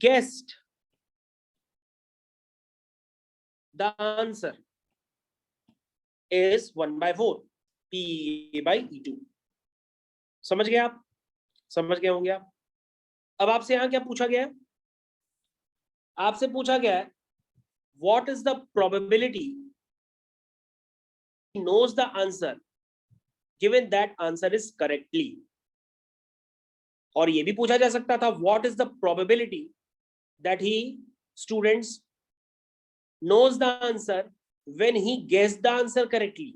A: guessed the answer is 1/4, PA/E2। समझ गए आप? समझ गए होंगे आप। अब आपसे यहां क्या पूछा गया है, आपसे पूछा गया है what is the probability he knows the answer given that answer is correctly। और ये भी पूछा जा सकता था what is the probability that he students knows the answer when he guessed the answer correctly।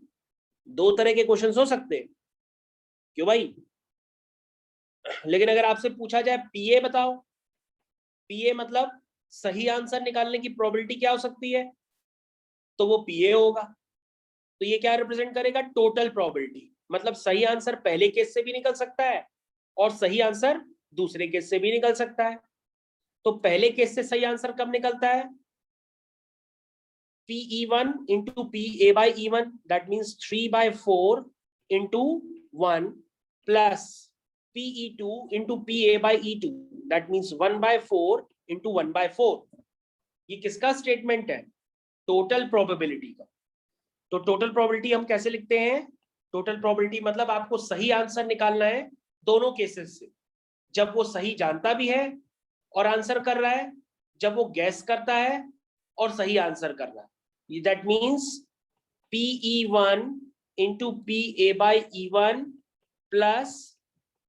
A: दो तरह के क्वेश्चंस हो सकते हैं, क्यों भाई? लेकिन अगर आपसे पूछा जाए PA बताओ, PA मतलब सही आंसर निकालने की प्रोबेबिलिटी क्या हो सकती है, तो वो PA होगा। तो ये क्या रिप्रेजेंट करेगा, टोटल प्रोबेबिलिटी। मतलब सही आंसर पहले केस से भी निकल सकता है और सही आंसर दूसरे केस से भी निकल सकता है। तो पहले केस से सही आंसर कब निकलता है, PE1 into PA/E1, that means 3/4 into 1 plus PE2 into PA/E2, that means 1/4 into 1/4। ये किसका स्टेटमेंट है, टोटल प्रोबेबिलिटी का। तो टोटल प्रोबेबिलिटी हम कैसे लिखते हैं, टोटल प्रोबेबिलिटी मतलब आपको सही आंसर निकालना है दोनों केसेस से, जब वो सही जानता भी है और आंसर कर रहा है, जब वो गैस करता है और सही आंसर कर रहा है। That means PE1 into PA/E1 plus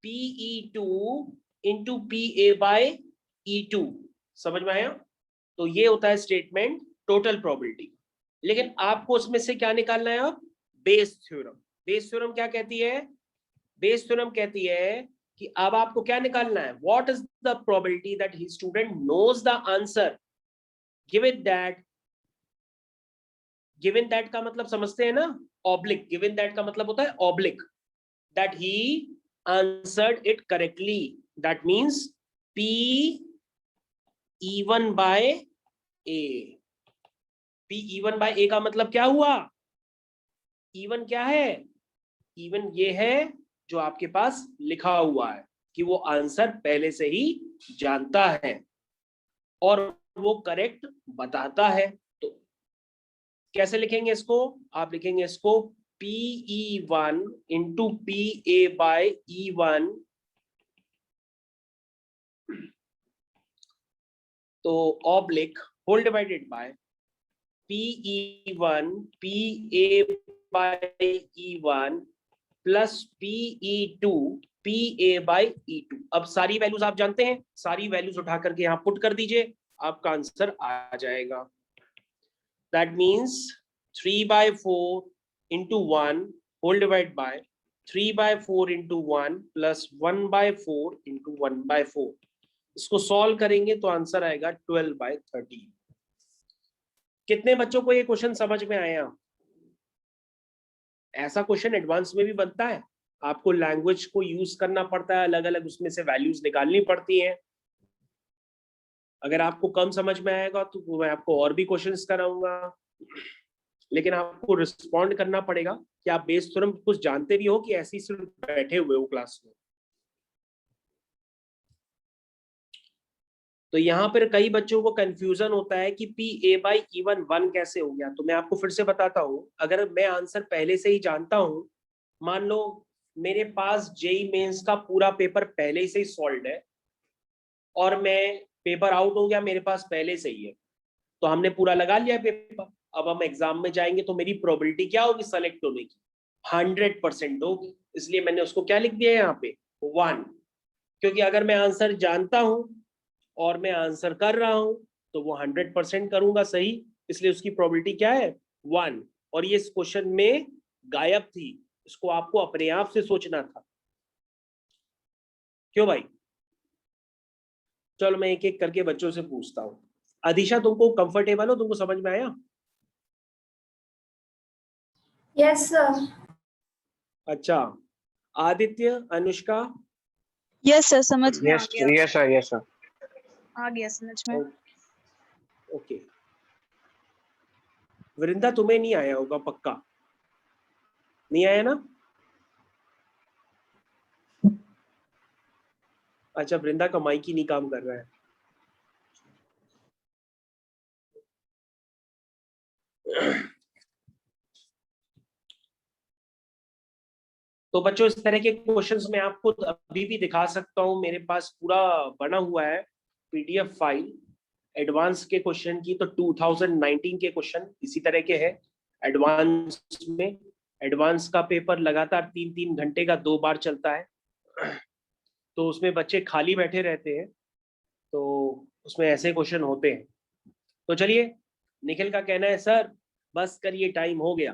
A: PE2 into PA/E2। समझ में आया? तो ये होता है स्टेटमेंट टोटल प्रोबेबिलिटी। लेकिन आपको उसमें से क्या निकालना है अब? Bayes theorem. बेस थ्योरम क्या कहती है? बेस थ्योरम कहती है कि अब आपको क्या निकालना है? What is the probability that he student knows the answer given that. Given that का मतलब समझते हैं ना? ऑब्लिक। गिवन दैट का मतलब होता है oblique, that he answered it correctly. That means P E1 by A। P E1 by A का मतलब क्या हुआ? E1 क्या है? E1 ये है जो आपके पास लिखा हुआ है कि वो आंसर पहले से ही जानता है और वो करेक्ट बताता है। तो कैसे लिखेंगे इसको? आप लिखेंगे इसको PE1 into PA by E1, तो oblique whole divided by PE1 PA by E1 plus PE2 PA by E2। अब सारी वैल्यूज आप जानते हैं, सारी वैल्यूज उठा करके यहां पुट कर दीजिए, आपका आंसर आ जाएगा। That means 3/4 into 1 whole divide by 3/4 into 1 plus 1/4 into 1/4। इसको सॉल्व करेंगे तो आंसर आएगा 12/13। कितने बच्चों को ये क्वेश्चन समझ में आया? ऐसा क्वेश्चन एडवांस में भी बनता है, आपको लैंग्वेज को यूज करना पड़ता है, अलग अलग उसमें से वैल्यूज निकालनी पड़ती हैं। अगर आपको कम समझ में आएगा तो मैं आपको और भी क्वेश्चंस कराऊंगा, लेकिन आपको रिस्पॉन्ड करना पड़ेगा कि आप बेस थ्योरम कुछ जानते भी हो कि ऐसे ही सिर्फ बैठे हुए हो क्लास में। तो यहाँ पर कई बच्चों को कंफ्यूजन होता है कि PA by E1 1 कैसे हो गया। तो मैं आपको फिर से बताता हूँ, अगर मैं आंसर पहले से ही जानता हूँ, मान लो मेरे पास जेईई मेंस का पूरा पेपर पहले से ही सॉल्व है और मैं पेपर आउट हो गया मेरे पास पहले से ही है, तो हमने पूरा लगा लिया पेपर। अब हम एग्जाम में जाएंगे तो मेरी प्रोबेबिलिटी क्या होगी सेलेक्ट होने की? 100% होगी। इसलिए मैंने उसको क्या लिख दिया है यहाँ पे? 1। क्योंकि अगर मैं आंसर जानता हूं और मैं आंसर कर रहा हूं तो वो 100% करूंगा सही, इसलिए उसकी प्रोबेबिलिटी क्या है? 1। और ये इस क्वेश्चन में गायब थी, इसको आपको अपने आप से सोचना था। क्यों भाई? चलो मैं एक एक करके बच्चों से पूछता हूं। अदिशा, तुमको कंफर्टेबल हो? तुमको समझ में आया?
H: Yes sir.
A: अच्छा, आदित्य, अनुष्का?
C: यस सर, समझ में आ
I: यस
C: गया।
I: Yes sir, yes sir.
C: आ गया समझ में।
A: ओके। वृंदा, तुम्हें नहीं आया होगा पक्का? नहीं आया ना? अच्छा, वृंदा का माइक ही नहीं काम कर रहा है। तो बच्चों, इस तरह के क्वेश्चंस मैं आपको अभी भी दिखा सकता हूं, मेरे पास पूरा बना हुआ है PDF फाइल एडवांस के क्वेश्चन की। तो 2019 के क्वेश्चन इसी तरह के हैं एडवांस में। एडवांस का पेपर लगातार 3-3 घंटे का 2 बार चलता है, तो उसमें बच्चे खाली बैठे रहते हैं, तो उसमें ऐसे क्वेश्चन होते हैं। तो चलिए, निखिल का कहना है सर बस करिए, टाइम हो गया।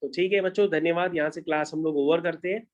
A: तो ठीक है बच्चों, धन्यवाद। यहाँ से क्लास हम लोग ओवर करते हैं।